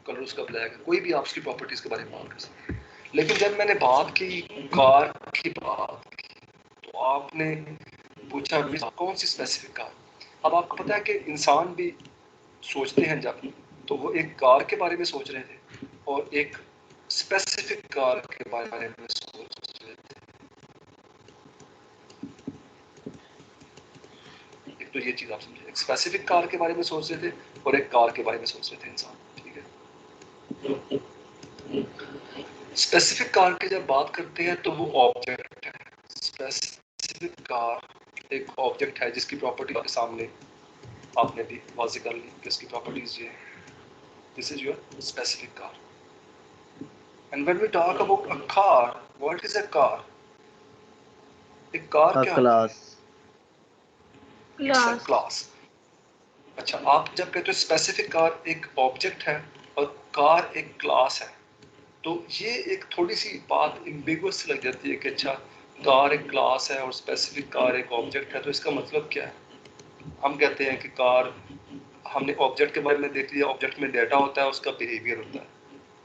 कलर उसका ब्लैक है। कोई भी आप उसकी प्रॉपर्टीज के बारे में बात कर सकते हैं। लेकिन जब मैंने बात की कार की बात की तो आपने पूछा कौन सी स्पेसिफिक कार। अब आपको पता है कि इंसान भी सोचते हैं जब, तो वो एक कार के बारे में सोच रहे थे और एक स्पेसिफिक कार के बारे में सोच रहे थे। एक तो ये चीज आप समझे, एक स्पेसिफिक कार के बारे में सोच रहे थे और एक कार के बारे में सोच रहे थे इंसान, ठीक है। स्पेसिफिक कार की जब बात करते हैं तो वो ऑब्जेक्ट है। स्पेसिफिक कार एक ऑब्जेक्ट है जिसकी प्रॉपर्टी आपके सामने आपने भी वाज़ेह कर ली कि इसकी प्रॉपर्टीज ये है। This is your specific car. And when we talk about a car, what is a car? एक कार A क्या होती है? class. It's a class class. अच्छा, आप जब कहते हो स्पेसिफिक कार एक ऑब्जेक्ट है और कार एक क्लास है, तो ये एक थोड़ी सी बात एम्बिगुअस लग जाती है कि अच्छा कार एक क्लास है और स्पेसिफिक कार एक ऑब्जेक्ट है, तो इसका मतलब क्या है? हम कहते हैं कि कार, हमने ऑब्जेक्ट के बारे में देख लिया, ऑब्जेक्ट में डाटा होता है, उसका बिहेवियर होता है।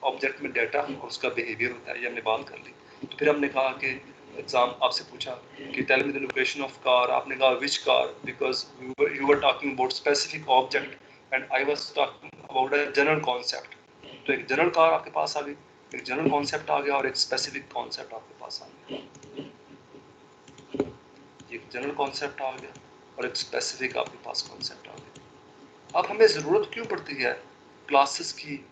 ऑब्जेक्ट में डाटा और उसका बिहेवियर होता है, ये हमने बात कर ली। तो फिर हमने कहा कि एग्जाम आपसे पूछा कि tell me the location of car, आपने कहा which car, because you were talking about specific object and I was talking about a general concept. तो एक जनरल कार आपके पास आ गई, एक जनरल कॉन्सेप्ट आ गया और एक स्पेसिफिक कॉन्सेप्ट आपके पास आ गया। एक जनरल कॉन्सेप्ट आ गया और एक स्पेसिफिक आपके पास कॉन्सेप्ट आ गया। अब हमें ज़रूरत क्यों पड़ती है क्लासेस की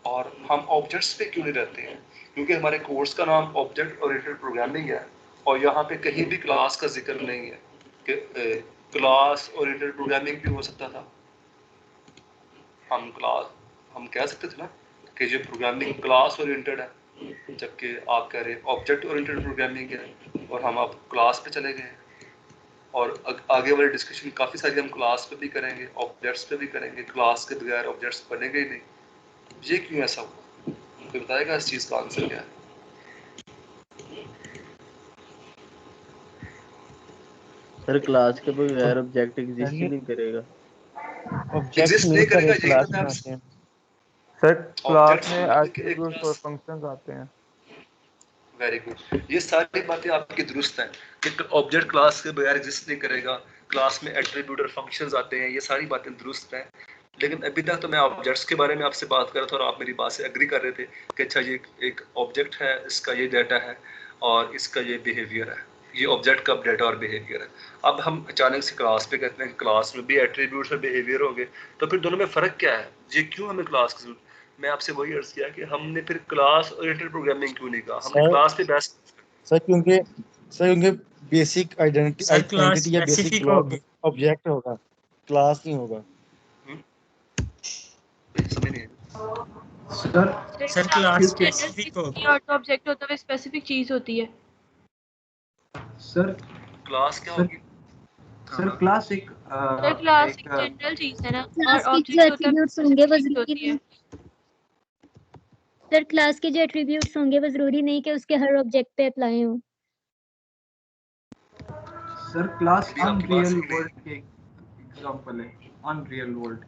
और हम ऑब्जेक्ट्स पे क्यों नहीं रहते हैं? क्योंकि हमारे कोर्स का नाम ऑब्जेक्ट ओरिएंटेड प्रोग्रामिंग है और यहाँ पे कहीं भी क्लास का जिक्र नहीं है कि क्लास ओरिएंटेड प्रोग्रामिंग भी हो सकता था। हम कह सकते थे ना कि जो प्रोग्रामिंग क्लास ओरिएंटेड है, जबकि आप कह रहे हैं ऑब्जेक्ट ओरिएंटेड प्रोग्रामिंग है और हम अब क्लास पे चले गए हैं। और आगे वाली डिस्कशन काफ़ी सारी हम क्लास पे भी करेंगे, ऑब्जेक्ट्स पे भी करेंगे। क्लास के बगैर ऑब्जेक्ट्स बनेंगे ही नहीं। ये क्यों ऐसा हुआ? कोई बताएगा इस चीज़ का आंसर क्या है? सर क्लास के बगैर ऑब्जेक्ट एग्जिस्ट ही ये नहीं करेगा। ऑब्जेक्ट एग्जिस्ट नहीं मिलकर करेगा, एक यही क्लास तो मैं बनाते हैं। सर क्लास ऑब्जेक्ट्स में मिलकर के एक एट्रीब्यूट्स और क्लास। फंक्शंस आते हैं। वेरी गुड, ये सारी बातें आपकी दुरुस्त हैं कि ऑब्जेक्ट क्लास के बगैर एग्जिस्ट नहीं करेगा, क्लास में एट्रीब्यूट और फंक्शंस आते हैं, ये सारी बातें दुरुस्त हैं। लेकिन अभी तक तो मैं ऑब्जेक्ट्स के बारे में आपसे बात कर रहा था और आप मेरी बात से एग्री कर रहे थे कि अच्छा ये एक ऑब्जेक्ट है, इसका ये डाटा है और इसका ये बिहेवियर है, ये ऑब्जेक्ट का डाटा और बिहेवियर है। अब हम अचानक से क्लास पे कहते हैं क्लास में भी एट्रीब्यूट्स और बिहेवियर होंगे, तो फिर दोनों में फ़र्क क्या है? ये क्यों हमें क्लास की जरूरत? मैं आपसे वही अर्ज किया कि हमने फिर क्लास ओरिएंटेड प्रोग्रामिंग क्यों नहीं कहा? हमने सर क्लास पे बेस सर क्योंकि बेसिक सर क्लास आइडेंटिटी या बेसिक स्पेसिफिक ब्लॉक होगी। ऑब्जेक्ट होगा, क्लास नहीं होगा। समझ नहीं है। सर सर क्लास स्पेसिफिक होगी। और तो ऑब्जेक्ट होता है स्पेसिफिक चीज होती है। सर क्लास क्या सर होगी? सर क्लास एक सर क्लास एक एक जनरल चीज है ना, और क्लास के जो ऑब्जेक्ट होता है एट्रीब्यूट्स होंगे वो specific जरूरी होती है। नहीं, सर क्लास के जो एट्रीब्यूट्स होंगे वो जरूरी नहीं कि उसके हर ऑब्जेक्ट पे अप्लाई हो। सर क्लास अभी आपकी बात अनरियल सही नहीं। वर्ल्ड के एग्जांपल है, अनरियल वर्ल्ड।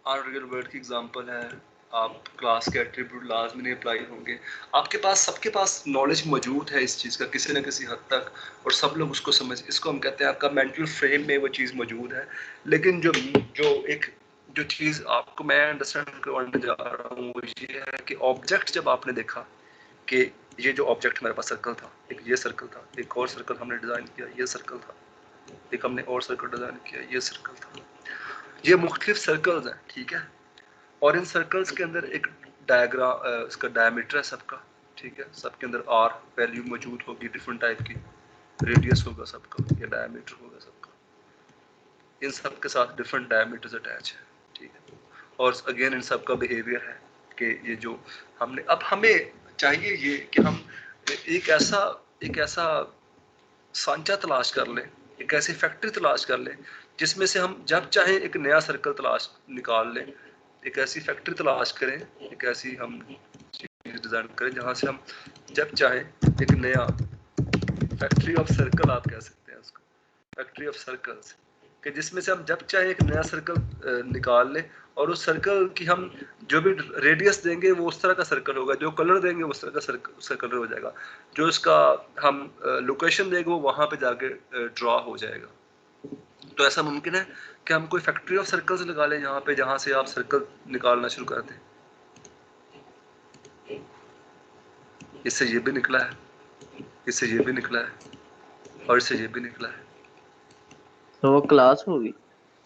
अनरियल वर्ल्ड की एग्जांपल है। आप क्लास के एट्रीब्यूट लाजमी नहीं अप्लाई होंगे। आपके पास, सबके पास नॉलेज मौजूद है इस चीज़ का किसी न किसी हद तक, और सब लोग उसको समझ, इसको हम कहते हैं आपका मेंटल फ्रेम में वो चीज़ मौजूद है। लेकिन जो चीज़ आपको मैं अंडरस्टैंड करवाने जा रहा हूँ वो ये है कि ऑब्जेक्ट जब आपने देखा कि ये जो ऑब्जेक्ट हमारे पास सर्कल था, एक ये सर्कल था, एक और सर्कल हमने डिज़ाइन किया, ये सर्कल था, एक हमने और सर्कल डिज़ाइन किया, ये सर्कल था। ये मुख्तलिफ सर्कल्स हैं, ठीक है, और इन सर्कल्स के अंदर एक डायग्राम, इसका डायमीटर है सबका, ठीक है, सबके अंदर आर वैल्यू मौजूद होगी, डिफरेंट टाइप की रेडियस होगा सबका, या डायमीटर होगा सबका, इन सब के साथ डिफरेंट डायमीटर्स अटैच है, ठीक है, और अगेन इन सब का बिहेवियर है कि ये जो हमने, अब हमें चाहिए ये कि हम एक ऐसा सांचा तलाश कर लें, एक ऐसी फैक्ट्री तलाश कर लें जिसमें से हम जब चाहे एक नया सर्कल तलाश निकाल लें, एक ऐसी फैक्ट्री तलाश करें, एक ऐसी हम चीज़ डिज़ाइन करें जहाँ से हम जब चाहे एक नया फैक्ट्री ऑफ सर्कल, आप कह सकते हैं उसको, फैक्ट्री ऑफ सर्कल्स, कि जिसमें से हम जब चाहे एक नया सर्कल निकाल लें और उस सर्कल की हम जो भी रेडियस देंगे वो उस तरह का सर्कल होगा, जो कलर देंगे उस तरह का उसका कलर हो जाएगा, जो इसका हम लोकेशन देंगे वो वहाँ पे जाके ड्रॉ हो जाएगा। तो ऐसा मुमकिन है कि हम कोई फैक्ट्री ऑफ सर्कल्स लगा लें यहाँ पे, जहाँ से आप सर्कल निकालना शुरू कर दें। इससे ये भी निकला है, इससे ये भी निकला है, और इससे ये भी निकला है। तो वो क्लास होगी।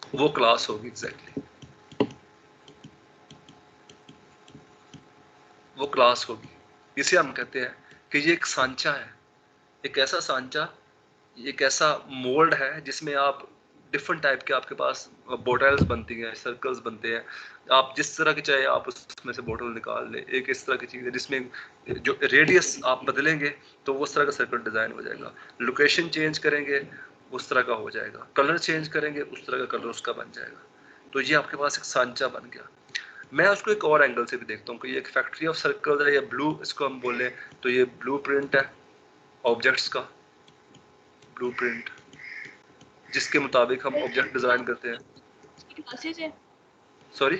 वो क्लास होगी, एग्जैक्टली, वो क्लास होगी। इसे हम कहते हैं कि ये एक सांचा है, एक ऐसा सांचा, एक ऐसा मोल्ड है जिसमें आप डिफरेंट टाइप के आपके पास बोटल्स बनती हैं, सर्कल्स बनते हैं, आप जिस तरह की चाहे आप उसमें से बोतल निकाल ले। एक इस तरह की चीज़ है जिसमें जो रेडियस आप बदलेंगे तो उस तरह का सर्कल डिज़ाइन हो जाएगा, लोकेशन चेंज करेंगे उस तरह का हो जाएगा, कलर चेंज करेंगे उस तरह का कलर उसका बन जाएगा। तो ये आपके पास एक सांचा बन गया। मैं उसको एक और एंगल से भी देखता हूँ कि ये एक फैक्ट्री ऑफ सर्कल है या ब्लू, इसको हम बोले तो ये ब्लू प्रिंट है ऑब्जेक्ट्स का, ब्लू प्रिंट जिसके मुताबिक हम ऑब्जेक्ट डिजाइन करते हैं। क्लासेस है सॉरी,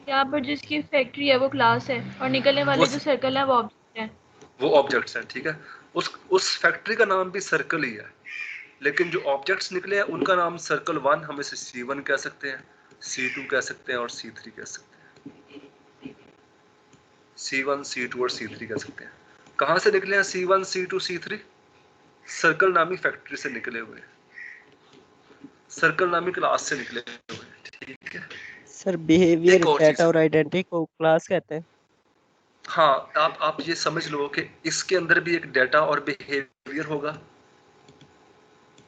यहाँ पर जिसकी फैक्ट्री है वो क्लास है और निकलने वाले जो सर्कल है वो ऑब्जेक्ट है। वो ऑब्जेक्ट्स हैं, ठीक है। उस फैक्ट्री का नाम भी सर्कल ही है, लेकिन जो ऑब्जेक्ट्स निकले हैं उनका नाम सर्कल 1 हम इसे C1 कह सकते हैं, C2 कह सकते हैं और C3 कह सकते हैं। C1, C2 और C3 कह सकते हैं। कहाँ से निकले हैं C1, C2, C3? सर्कल नामी फैक्ट्री से निकले हुए, सर्कल नामी क्लास से निकले हुए, ठीक है। सर बिहेवियर, एक और डाटा चीज, और आइडेंटिटी को क्लास कहते हैं। हाँ आप ये समझ लो कि इसके अंदर भी एक डाटा और बिहेवियर होगा,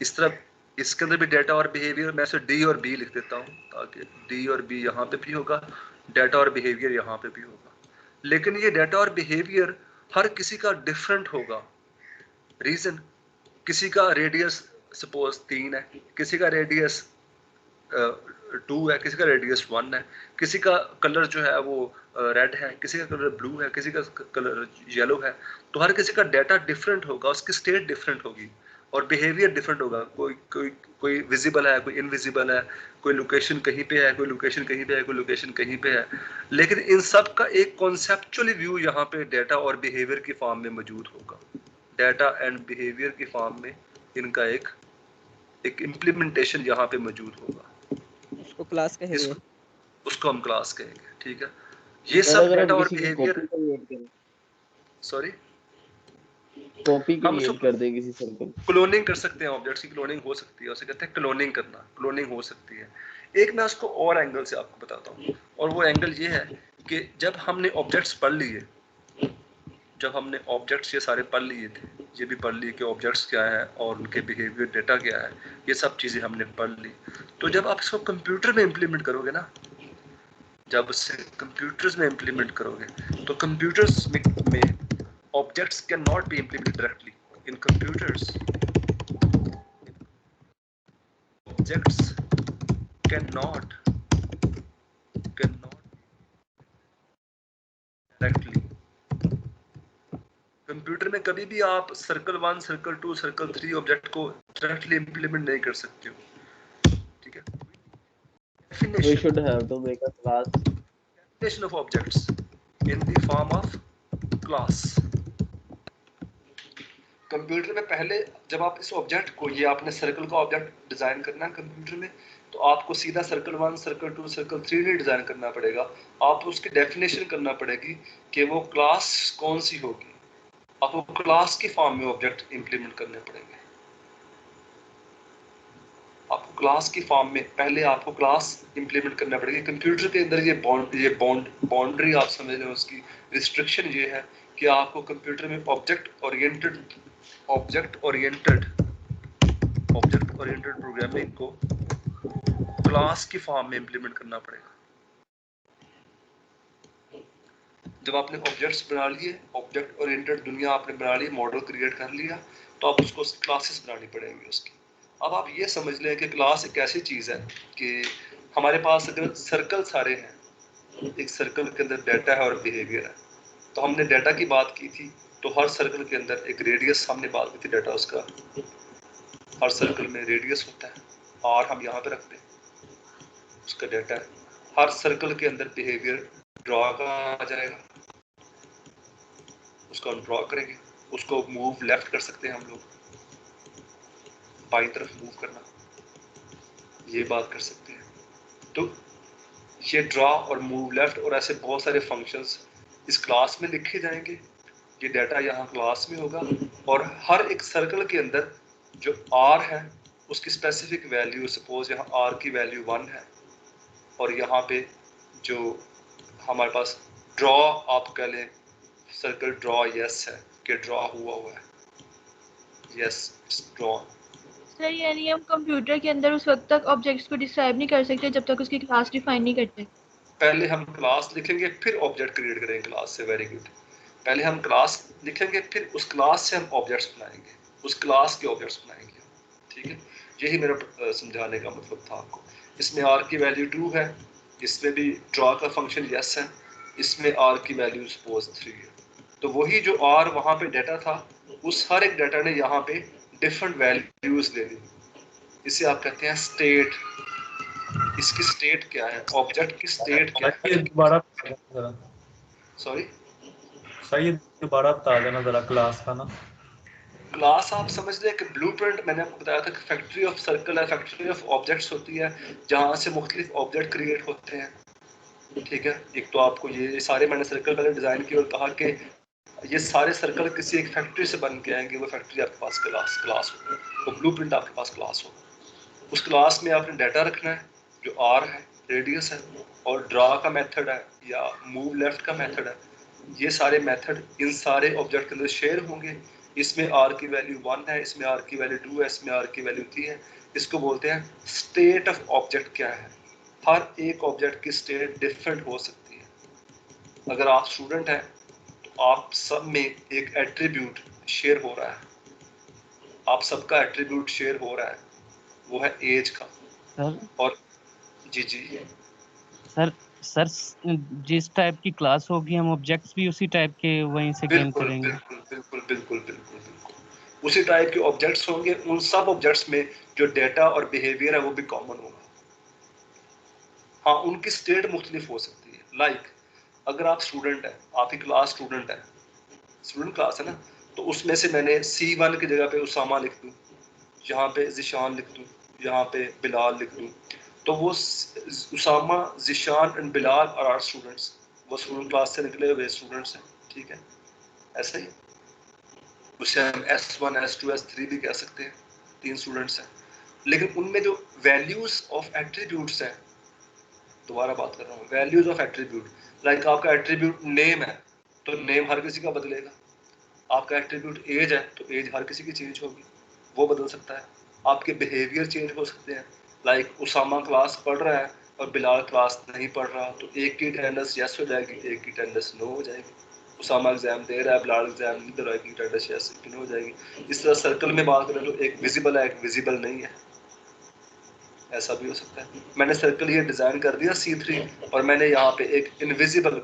इस तरह इसके अंदर भी डाटा और बिहेवियर, मैं इसे डी और बी लिख देता हूँ ताकि डी और बी यहाँ पे भी होगा, डाटा और बिहेवियर यहाँ पे भी होगा। लेकिन ये डाटा और बिहेवियर हर किसी का डिफरेंट होगा। रीजन, किसी का रेडियस सपोज 3 है, किसी का रेडियस 2 है, किसी का रेडियस 1 है, किसी का कलर जो है वो रेड है, किसी का कलर ब्लू है, किसी का कलर येलो है। तो हर किसी का डाटा डिफरेंट होगा, उसकी स्टेट डिफरेंट होगी और बिहेवियर डिफरेंट होगा। कोई विजिबल है, कोई इनविजिबल है, कोई लोकेशन कहीं पे है, कोई लोकेशन कहीं पे है, कोई लोकेशन कहीं पे है। लेकिन इन सब का एक कॉन्सेप्चुअली व्यू यहाँ पे डाटा और बिहेवियर की फॉर्म में मौजूद होगा। डाटा एंड बिहेवियर की फॉर्म में इनका एक इम्प्लीमेंटेशन यहाँ पे मौजूद होगा, उसको क्लास कहेंगे। उसको हम क्लास कहेंगे, ठीक है। ये सब डाटा और बिहेवियर, सॉरी कॉपी हम क्रिएट कर दें किसी सर्कल, क्लोनिंग कर सकते हैं, ऑब्जेक्ट्स की क्लोनिंग हो सकती है, उसे कहते हैं क्लोनिंग करना, क्लोनिंग हो सकती है। एक मैं उसको और एंगल से आपको बताता हूँ, और वो एंगल ये है कि जब हमने ऑब्जेक्ट्स पढ़ लिए, जब हमने ऑब्जेक्ट्स ये सारे पढ़ लिए थे, ये भी पढ़ लिए कि ऑब्जेक्ट्स क्या है और उनके बिहेवियर डाटा क्या है, ये सब चीज़ें हमने पढ़ ली। तो जब आप इसको कंप्यूटर में इम्प्लीमेंट करोगे ना, जब उसे कंप्यूटर्स में इम्प्लीमेंट करोगे तो कंप्यूटर्स में objects cannot be implemented directly in computers. Objects cannot directly. Computer में कभी भी आप सर्कल 1, सर्कल 2, सर्कल 3 ऑब्जेक्ट को डायरेक्टली इंप्लीमेंट नहीं कर सकते हो, ठीक है। we should have to make a class, definition of objects in the form of class. Computer में पहले जब आप इस ऑब्जेक्ट को, ये आपने सर्कल का ऑब्जेक्ट डिजाइन करना है कंप्यूटर में, तो आपको सीधा सर्कल 1, सर्कल 2, सर्कल 3 नहीं डिजाइन करना पड़ेगा, आपको उसकी डेफिनेशन करना पड़ेगी कि वो क्लास कौन सी होगी। आपको क्लास की फॉर्म में ऑब्जेक्ट इंप्लीमेंट करने पड़ेंगे। आपको क्लास की फॉर्म में पहले आपको क्लास इंप्लीमेंट करना पड़ेगी। कंप्यूटर के अंदर ये बाउंड्री आप समझ लें, उसकी रिस्ट्रिक्शन ये है कि आपको कंप्यूटर में ऑब्जेक्ट ओरिएंटेड प्रोग्रामिंग को क्लास की फॉर्म में इंप्लीमेंट करना पड़ेगा। जब आपने ऑब्जेक्ट्स बना लिए, ऑब्जेक्ट ओरिएंटेड दुनिया आपने बना ली, मॉडल क्रिएट कर लिया, तो आप उसको क्लासेस बनानी पड़ेंगी उसकी। अब आप ये समझ लें कि क्लास एक ऐसी चीज़ है कि हमारे पास अगर सर्कल सारे हैं, एक सर्कल के अंदर डाटा है और बिहेवियर है, तो हमने डाटा की बात की थी, तो हर सर्कल के अंदर एक रेडियस हमने बात की थी डाटा उसका, हर सर्कल में रेडियस होता है, और हम यहाँ पे रखते हैं उसका डाटा है। हर सर्कल के अंदर बिहेवियर ड्रॉ का आ जाएगा, उसको हम ड्रॉ करेंगे, उसको मूव लेफ्ट कर सकते हैं हम लोग, बाई तरफ मूव करना, ये बात कर सकते हैं। तो ये ड्रॉ और मूव लेफ्ट और ऐसे बहुत सारे फंक्शंस इस क्लास में लिखे जाएंगे। ये डाटा यहाँ क्लास में होगा, और हर एक सर्कल के अंदर जो r है उसकी स्पेसिफिक वैल्यू, सपोज यहाँ r की वैल्यू 1 है, और यहाँ पे जो हमारे पास ड्रॉ आप कह लें, सर्कल ड्रॉ यस है कि ड्रॉ हुआ है, यस ड्रॉ, सर यानी हम कंप्यूटर के अंदर उस वक्त तक ऑब्जेक्ट्स को डिस्क्राइब नहीं कर सकते जब तक उसकी क्लास डिफाइन नहीं करते। पहले हम क्लास लिखेंगे फिर ऑब्जेक्ट क्रिएट करेंगे क्लास से। Very good. पहले हम क्लास लिखेंगे फिर उस क्लास से हम ऑब्जेक्ट्स बनाएंगे, उस क्लास के ऑब्जेक्ट्स बनाएंगे। ठीक है, यही मेरा समझाने का मतलब था आपको। इसमें आर की वैल्यू 2 है, इसमें भी ड्रॉ का फंक्शन यस है, इसमें आर की वैल्यू सपोज 3 है। तो वही जो आर वहाँ पे डाटा था, उस हर एक डाटा ने यहाँ पे डिफरेंट वैल्यूज ले ली। इसे आप कहते हैं स्टेट। इसकी स्टेट क्या है, ऑब्जेक्ट की स्टेट क्या है? दोबारा जरा, सॉरी सर ये दोबारा बता देना जरा क्लास का ना। क्लास आप समझ लें कि ब्लूप्रिंट, मैंने आपको बताया था कि फैक्ट्री ऑफ सर्कल है, फैक्ट्री ऑफ ऑब्जेक्ट्स होती है जहाँ से मुख्तलिफ ऑब्जेक्ट क्रिएट होते हैं। ठीक है, एक तो आपको ये सारे मैंने सर्कल पहले डिजाइन किए और कहा कि ये सारे सर्कल किसी एक फैक्ट्री से बन के आएंगे। वो फैक्ट्री आपके पास क्लास हो, वो ब्लूप्रिंट आपके पास क्लास हो। उस क्लास में आपने डाटा रखना है जो आर है, रेडियस है, और ड्रा का मेथड है या मूव लेफ्ट का मेथड है। ये सारे मेथड इन सारे ऑब्जेक्ट के अंदर शेयर होंगे। इसमें आर की वैल्यू 1 है, इसमें आर की वैल्यू 2 है, इसमें आर की वैल्यू 3 है। इसको बोलते हैं स्टेट ऑफ ऑब्जेक्ट। क्या है, हर एक ऑब्जेक्ट की स्टेट डिफरेंट हो सकती है। अगर आप स्टूडेंट हैं तो आप सब में एक एट्रीब्यूट शेयर हो रहा है, आप सबका एट्रीब्यूट शेयर हो रहा है, वो है एज का। सर और जी सर सर जिस टाइप की क्लास होगी हम ऑब्जेक्ट्स भी उसी टाइप के वहीं से गेन बिल्कुल करेंगे। बिल्कुल बिल्कुल बिल्कुल बिल्कुल बिल्कुल उसी टाइप के ऑब्जेक्ट्स होंगे। उन सब ऑब्जेक्ट्स में जो डेटा और बिहेवियर है वो भी कॉमन होगा। हाँ, उनकी स्टेट मुख्तलिफ हो सकती है। लाइक अगर आप स्टूडेंट हैं, आपकी क्लास स्टूडेंट है, स्टूडेंट क्लास है ना, तो उसमें से मैंने C1 की जगह पे उसामा लिख दूँ, यहाँ पे जिशान लिख दूँ, यहाँ पे बिलाल लिख दूँ, तो वो Usama, Zeeshan and Bilal are are students. वो स्टूडेंट क्लास से निकले हुए स्टूडेंट्स हैं। ठीक है, ऐसा ही उसे हम S1 S2 S3 भी कह सकते हैं, 3 स्टूडेंट्स हैं। लेकिन उनमें जो वैल्यूज ऑफ एट्रीब्यूट्स हैं, दोबारा बात कर रहा हूँ, वैल्यूज ऑफ एट्रीब्यूट। लाइक आपका एट्रीब्यूट नेम है तो नेम हर किसी का बदलेगा। आपका एट्रीब्यूट एज है तो एज हर किसी की चेंज होगी, वो बदल सकता है। आपके बिहेवियर चेंज हो सकते हैं। लाइक उसामा क्लास पढ़ रहा है और बिलाल क्लास नहीं पढ़ रहा, तो एक की अटेंडेंस यस हो जाएगी, एक की अटेंडेंस नो हो जाएगी। उसामा एग्जाम दे रहा है, बिलाल एग्जाम नहीं दे रहा है, की अटेंडेंस यस नो हो जाएगी। इस तरह सर्कल में बात करें तो एक विजिबल है, एक विजिबल नहीं है, ऐसा भी हो सकता है। मैंने सर्कल ये डिजाइन कर दिया C3 और मैंने यहाँ पे एक इनविजिबल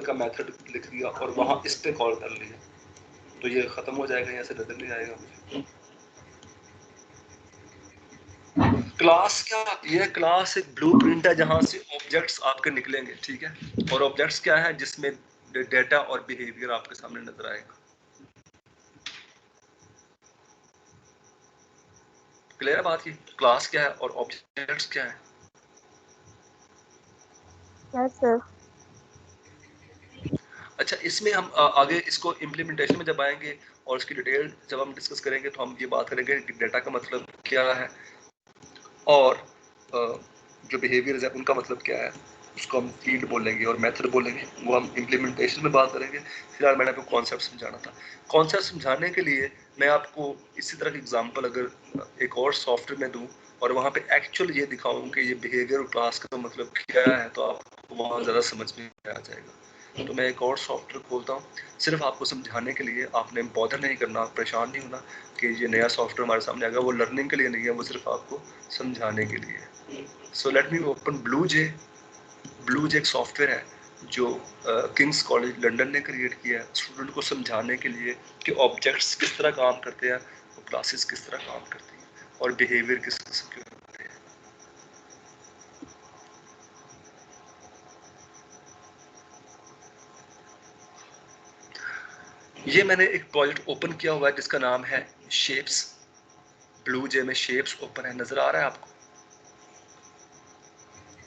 का मेथड लिख दिया और वहाँ इस पे कॉल कर लिया, तो ये खत्म हो जाएगा, यहाँ से नजर नहीं आएगा मुझे। क्लास क्या आती है? क्लास एक ब्लूप्रिंट है जहाँ से ऑब्जेक्ट्स आपके निकलेंगे। ठीक है, और ऑब्जेक्ट्स क्या है, जिसमें डेटा और बिहेवियर आपके सामने नजर आएगा। क्लियर है बात? की क्लास क्या है और ऑब्जेक्ट्स क्या है? Yes sir. अच्छा, इसमें हम आगे इसको इम्प्लीमेंटेशन में जब आएंगे और इसकी डिटेल जब हम डिस्कस करेंगे तो हम ये बात करेंगे कि डेटा का मतलब क्या है और जो बिहेवियर्स है उनका मतलब क्या है। उसको हम फील्ड बोलेंगे और मेथड बोलेंगे, वो हम इम्प्लीमेंटेशन में बात करेंगे। फिलहाल मैंने आपको कॉन्सेप्ट समझाना था। कॉन्सेप्ट समझाने के लिए मैं आपको इसी तरह की एग्जांपल अगर एक और सॉफ्टवेयर में दूं और वहाँ पे एक्चुअल ये दिखाऊं कि ये बिहेवियर क्लास का मतलब क्या है, तो आपको वहाँ ज़्यादा समझ में आ जाएगा। तो मैं एक और सॉफ्टवेयर खोलता हूँ सिर्फ आपको समझाने के लिए। आपने बॉदर नहीं करना, परेशान नहीं होना कि ये नया सॉफ्टवेयर हमारे सामने आ गया। वो लर्निंग के लिए नहीं है, वो सिर्फ आपको समझाने के लिए है। So let me open BlueJ. BlueJ एक सॉफ्टवेयर है जो किंग्स कॉलेज लंदन ने क्रिएट किया है स्टूडेंट को समझाने के लिए कि ऑब्जेक्ट्स किस तरह काम करते हैं और क्लासेस किस तरह काम करती हैं और बिहेवियर किस किस्म के होते हैं। ये मैंने एक प्रोजेक्ट ओपन किया हुआ है जिसका नाम है शेप्स। ब्लूजे में शेप्स ओपन है, नजर आ रहा है आपको?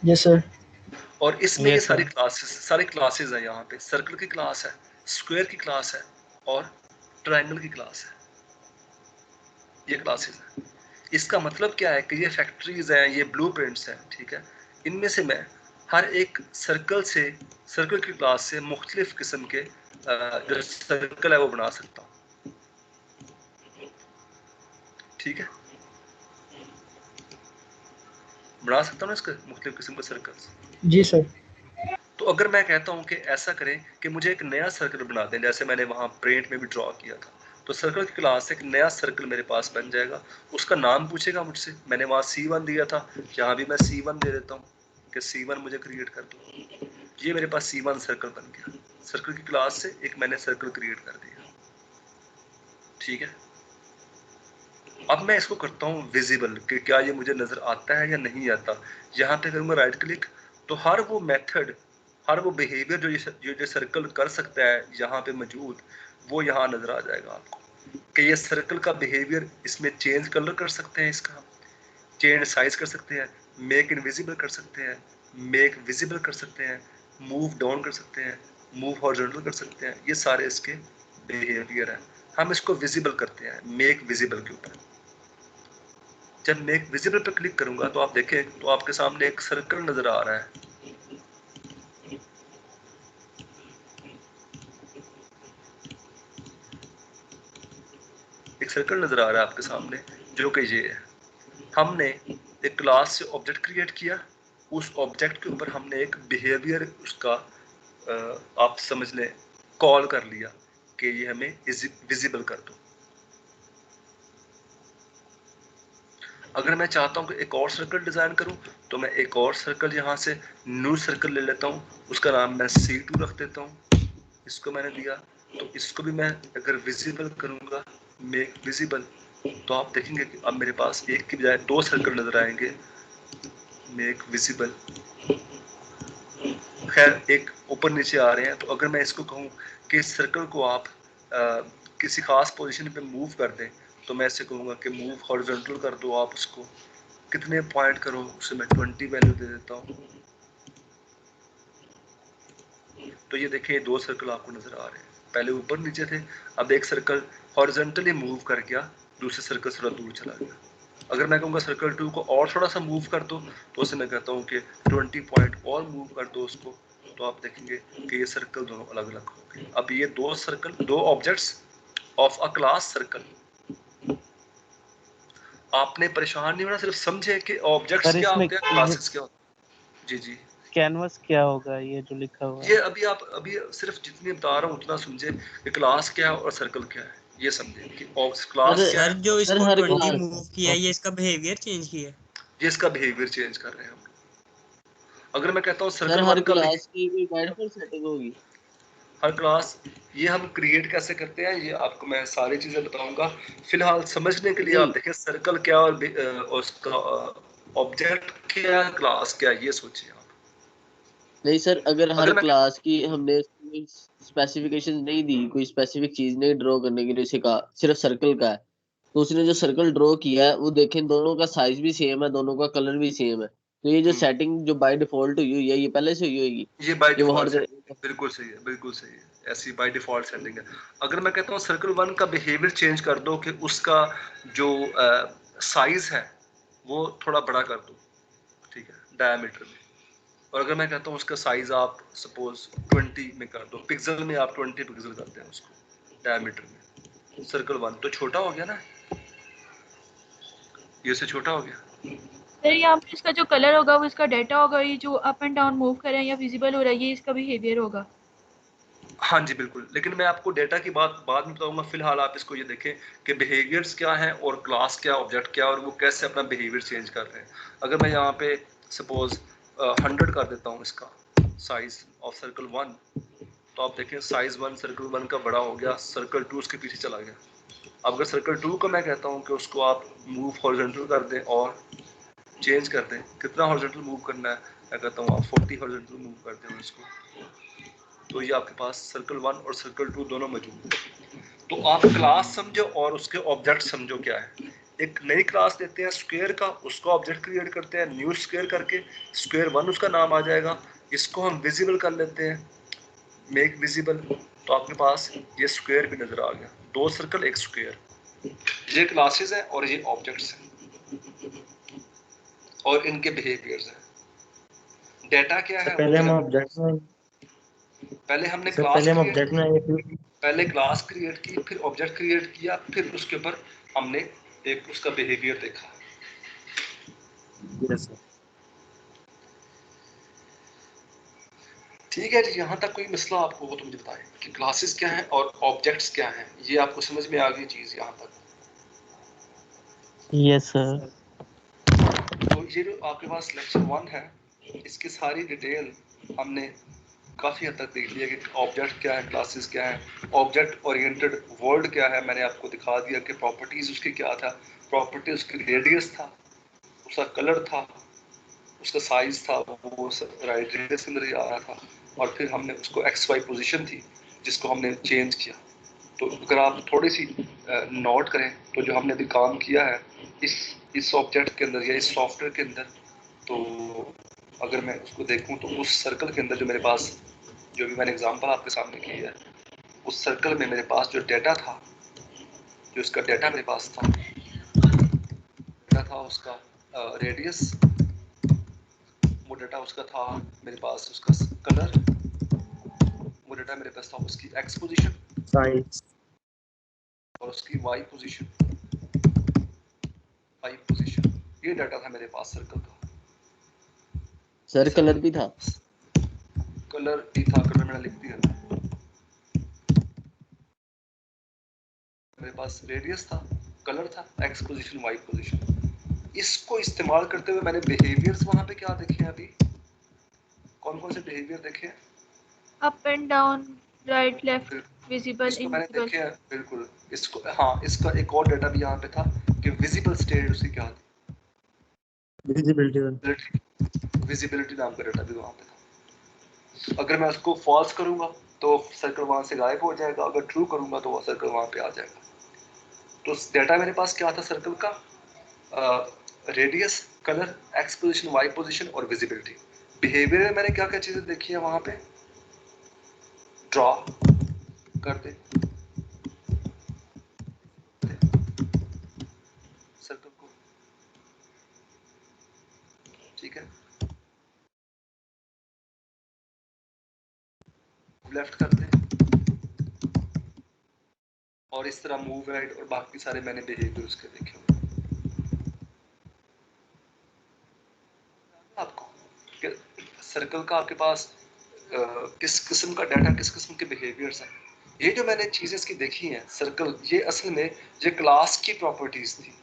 Yes sir. और इसमें ये सारी क्लासेस हैं। यहाँ पे सर्कल की क्लास है, स्क्वायर की क्लास है और ट्रायंगल की क्लास है। ये क्लासेस हैं। इसका मतलब क्या है कि ये फैक्ट्रीज हैं, ये ब्लूप्रिंट्स हैं। ठीक है, इनमें से मैं हर एक सर्कल की क्लास से मुख्तलिफ किस्म के जो सर्कल है वो बना सकता हूँ। ठीक है, बना सकता हूँ ना इसके मुख्तलिफ किस्म के सर्कल्स। जी सर। तो अगर मैं कहता हूँ कि ऐसा करें कि मुझे एक नया सर्कल बना दें, जैसे मैंने वहाँ प्रिंट में भी ड्रॉ किया था, तो सर्कल की क्लास से एक नया सर्कल मेरे पास बन जाएगा। उसका नाम पूछेगा मुझसे, मैंने वहाँ C1 दिया था, यहाँ भी मैं C1 दे देता हूँ कि C1 मुझे क्रिएट कर दो। ये मेरे पास C1 सर्कल बन गया। सर्कल की क्लास से एक मैंने सर्कल क्रिएट कर दिया, ठीक है। अब मैं इसको करता हूँ विजिबल कि क्या ये मुझे नजर आता है या नहीं आता। यहाँ पे करूँगा राइट क्लिक, तो हर वो मेथड, हर वो बिहेवियर जो सर्कल कर सकता है यहाँ पे मौजूद, वो यहाँ नजर आ जाएगा आपको कि ये सर्कल का बिहेवियर, इसमें चेंज कलर कर सकते हैं, इसका चेंज साइज कर सकते हैं, मेक इनविजिबल कर सकते हैं, मेक विजिबल कर सकते हैं, मूव डाउन कर सकते हैं, मूव हॉरिजॉन्टल कर सकते हैं। ये सारे इसके बिहेवियर हैं। हम इसको विजिबल करते हैं मेक विजिबल के ऊपर। जब मेक विजिबल पर क्लिक करूंगा तो आप देखें तो आपके सामने एक सर्कल नजर आ रहा है। एक सर्कल नजर आ रहा है आपके सामने जो कि ये है। हमने एक क्लास से ऑब्जेक्ट क्रिएट किया, उस ऑब्जेक्ट के ऊपर हमने एक बिहेवियर उसका आप समझ लें कॉल कर लिया कि ये हमें विजिबल कर दो। अगर मैं चाहता हूं कि एक और सर्कल डिजाइन करूं तो मैं एक और सर्कल यहां से न्यू सर्कल ले लेता हूं, उसका नाम मैं C2 रख देता हूं। इसको मैंने दिया, तो इसको भी मैं अगर विजिबल करूंगा मेक विजिबल, तो आप देखेंगे कि अब मेरे पास एक की बजाय दो सर्कल नजर आएंगे मेक विजिबल। खैर एक ऊपर नीचे आ रहे हैं। तो अगर मैं इसको कहूँ कि इस सर्कल को आप किसी खास पोजीशन पे मूव कर दें, तो मैं ऐसे कहूँगा कि मूव हॉरिजॉन्टल कर दो। आप उसको कितने पॉइंट करो, उसे मैं 20 वैल्यू दे देता हूँ। तो ये देखिए दो सर्कल आपको नजर आ रहे हैं, पहले ऊपर नीचे थे, अब एक सर्कल हॉरिजॉन्टली मूव कर गया, दूसरे सर्कल थोड़ा दूर चला गया। अगर मैं कहूँगा सर्कल 2 को और थोड़ा सा मूव कर दो, तो उसे मैं कहता हूँ कि 20 पॉइंट और मूव कर दो उसको, तो आप देखेंगे कि ये सर्कल दोनों अलग अलग हो गए। अब ये दो सर्कल, दो objects of a class circle. आपने परेशान नहीं होना, सिर्फ समझे कि ऑब्जेक्ट्स क्या होते हैं, क्लासेस क्या होते हैं। जी जी, कैनवस क्या होगा ये जो लिखा हुआ ये है? अभी सिर्फ जितनी बता रहा हूँ उतना समझे कि क्लास क्या है और सर्कल क्या है, ये समझे कि क्लास क्या है। जो इसको हर 20 क्लास मूव किया है, ये इसका बिहेवियर चेंज किया है। ये इसका बिहेवियर चेंज कर रहे हैं हम। अगर मैं कहता हूँ सर सर्कल हर 1 का क्लास की कोई बाय डिफॉल्ट सेटिंग होगी? हर क्लास, ये हम क्रिएट कैसे करते हैं ये आपको मैं सारी चीजें बताऊंगा। फिलहाल समझने के लिए आप देखें सर्कल क्या और उसका ऑब्जेक्ट क्या, क्लास क्या, ये सोचिए आप। नहीं सर, अगर हर मैं क्लास की हमने स्पेसिफिकेशन नहीं दी, कोई स्पेसिफिक चीज नहीं ड्रॉ करने के लिए सिखा, सिर्फ सर्कल का है, तो उसने जो सर्कल ड्रॉ किया है वो देखें दोनों का साइज भी सेम है, दोनों का कलर भी सेम है, तो ये जो सेटिंग जो बाय डिफॉल्ट हुई है ये पहले से हुई होगी? ये बाय ये वो हर डिफॉल्ट बिल्कुल सही है, बिल्कुल सही है, ऐसी बाय डिफॉल्ट सेटिंग है। अगर मैं कहता हूँ सर्कल 1 का बिहेवियर चेंज कर दो कि उसका जो साइज है वो थोड़ा बड़ा कर दो, ठीक है, डायमीटर में। और अगर मैं कहता हूँ उसका साइज आप सपोज 20 में कर दो, पिक्सल में आप 20 पिक्सल करते हैं उसको डायमीटर में, सर्कल 1 तो छोटा हो गया ना, ये से छोटा हो गया। सर यहाँ पे इसका जो कलर होगा वो इसका डाटा होगा, ये जो अप एंड डाउन मूव कर रहे हैं या विजिबल हो रहा है ये इसका बिहेवियर होगा। हाँ जी बिल्कुल, लेकिन मैं आपको डेटा की बात बाद में बताऊंगा। फिलहाल आप इसको ये देखें कि बिहेवियर्स क्या हैं और क्लास क्या, ऑब्जेक्ट क्या, और वो कैसे अपना बिहेवियर चेंज कर रहे हैं। अगर मैं यहाँ पे सपोज 100 कर देता हूँ इसका साइज ऑफ सर्कल 1, तो आप देखें साइज 1 सर्कल 1 का बड़ा हो गया, सर्कल 2 उसके पीछे चला गया। अब अगर सर्कल 2 को मैं कहता हूँ कि उसको आप मूव हॉरिजॉन्टल कर दें और चेंज कर दें, कितना हॉरिजॉन्टल मूव करना है, मैं कहता हूँ आप 40 हॉरिजॉन्टल मूव कर दें इसको, तो ये आपके पास सर्कल 1 और सर्कल 2 दोनों मौजूद है। तो आप क्लास समझो और उसके ऑब्जेक्ट समझो क्या है। एक नई क्लास देते हैं स्क्वायर का, उसका ऑब्जेक्ट क्रिएट करते हैं न्यू स्क्वायर करके, स्क्वायर 1 उसका नाम आ जाएगा, इसको हम विजिबल कर लेते हैं मेक विजिबल, तो आपके पास ये स्क्वायर भी नजर आ गया, दो सर्कल एक स्क्वायर। ये क्लासेस हैं और ये ऑब्जेक्ट्स हैं और इनके बिहेवियर्स हैं। डेटा क्या है, पहले हम ऑब्जेक्ट में पहले हमने सर क्लास पहले हम ऑब्जेक्ट में पहले क्लास क्रिएट की, फिर ऑब्जेक्ट क्रिएट किया, फिर उसके ऊपर हमने एक उसका बिहेवियर देखा। Yes sir. ठीक है जी, यहाँ तक कोई मसला आपको हो तो मुझे बताएं कि क्लासेस क्या हैं और ऑब्जेक्ट्स क्या हैं, ये आपको समझ में आ गई चीज़ यहाँ तक। Yes sir. तो ये जो आपके पास लेक्चर 1 है, इसकी सारी डिटेल हमने काफ़ी हद तक देख लिया कि ऑब्जेक्ट क्या है, क्लासेस क्या है, ऑब्जेक्ट ओरिएंटेड वर्ल्ड क्या है। मैंने आपको दिखा दिया कि प्रॉपर्टीज़ उसकी क्या था। प्रॉपर्टी उसकी रेडियस था, उसका कलर था, उसका साइज था, वो राइट रेडियस के अंदर ही आ रहा था, और फिर हमने उसको एक्स वाई पोजीशन थी जिसको हमने चेंज किया। तो अगर आप थोड़ी सी नोट करें तो जो हमने अभी काम किया है इस ऑब्जेक्ट के अंदर या इस सॉफ्टवेयर के अंदर, तो अगर मैं उसको देखूं तो उस सर्कल के अंदर जो मेरे पास, जो भी मैंने एग्जांपल आपके सामने की है, उस सर्कल में मेरे पास जो डाटा था, जो उसका डाटा मेरे पास था, डाटा था उसका रेडियस, वो डाटा उसका था मेरे पास, उसका कलर, वो डाटा मेरे पास था उसकी एक्स पोजीशन साइज और उसकी वाई पोजीशन, ये डाटा था मेरे पास सर्कल का। सर कलर भी था। कलर भी था, कलर मैंने लिख दिया। मेरे पास रेडियस था, कलर था, एक्स पोजीशन, वाई पोजीशन। इसको इस्तेमाल करते हुए मैंने बिहेवियर्स वहां पे क्या देखे हैं अभी, कौन कौन से बिहेवियर देखे हैं? Up and down, right left, visible इसको मैंने इनविजिबल। देखे हैं, बिल्कुल। इसको, हाँ, इसका एक और डाटा भी यहाँ पे था कि विजिबल स्टेट उसकी क्या थी, विजिबिलिटी। विजिबिलिटी नाम का डाटा भी वहाँ पे था। अगर मैं उसको फॉल्स करूंगा तो सर्कल वहां से गायब हो जाएगा, अगर ट्रू करूंगा तो वो सर्कल वहां पे आ जाएगा। तो डाटा मेरे पास क्या था सर्कल का, radius, colour, x position, Y position और विजिबिलिटी। बिहेवियर में मैंने क्या क्या चीजें देखी है वहां पे, ड्रॉ कर दे सर्कल को, ठीक है, लेफ्ट कर दे, और इस तरह मूव राइट, और बाकी सारे मैंने बिहेवियर उसके देखे हुए आपको कि सर्कल का आपके पास किस किस्म का डाटा, किस किस्म के बिहेवियर्स हैं। ये जो मैंने चीजें इसकी देखी हैं सर्कल, ये असल में ये क्लास की प्रॉपर्टीज थी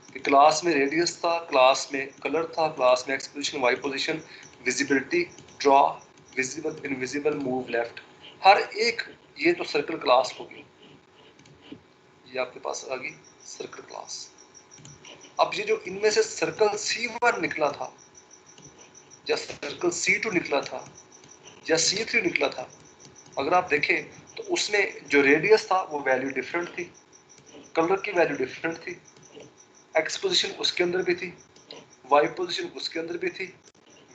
कि क्लास में रेडियस था, क्लास में कलर था, क्लास में X position, Y position, visibility, draw, visible, invisible, move left, हर एक, ये तो सर्कल क्लास होगी। ये आपके पास आ गई सर्कल क्लास। अब ये जो इनमें से सर्कल C1 निकला था या सर्कल C2 निकला था या C3 निकला था, अगर आप देखें तो उसमें जो रेडियस था वो वैल्यू डिफरेंट थी, कलर की वैल्यू डिफरेंट थी, एक्स पोजीशन उसके अंदर भी थी, वाई पोजीशन उसके अंदर भी थी,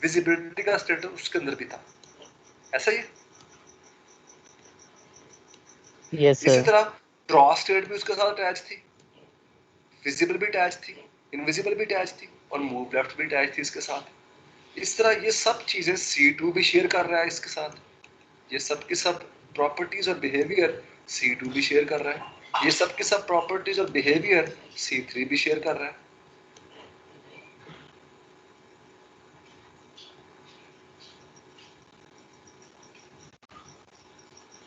विजिबिलिटी का स्टेटस उसके अंदर भी था। ऐसा ही है। यस इसी सर। तरह ड्रॉ स्टेट भी उसके साथ अटैच थी, विजिबल भी अटैच थी, इनविजिबल भी अटैच थी, और मूव लेफ्ट भी अटैच थी इसके साथ। इस तरह ये सब चीजें C2 भी शेयर कर रहा है इसके साथ, ये सब की सब प्रॉपर्टीज और बिहेवियर C2 भी शेयर कर रहा है, ये सब की सब प्रॉपर्टीज और बिहेवियर C3 भी शेयर कर रहा है।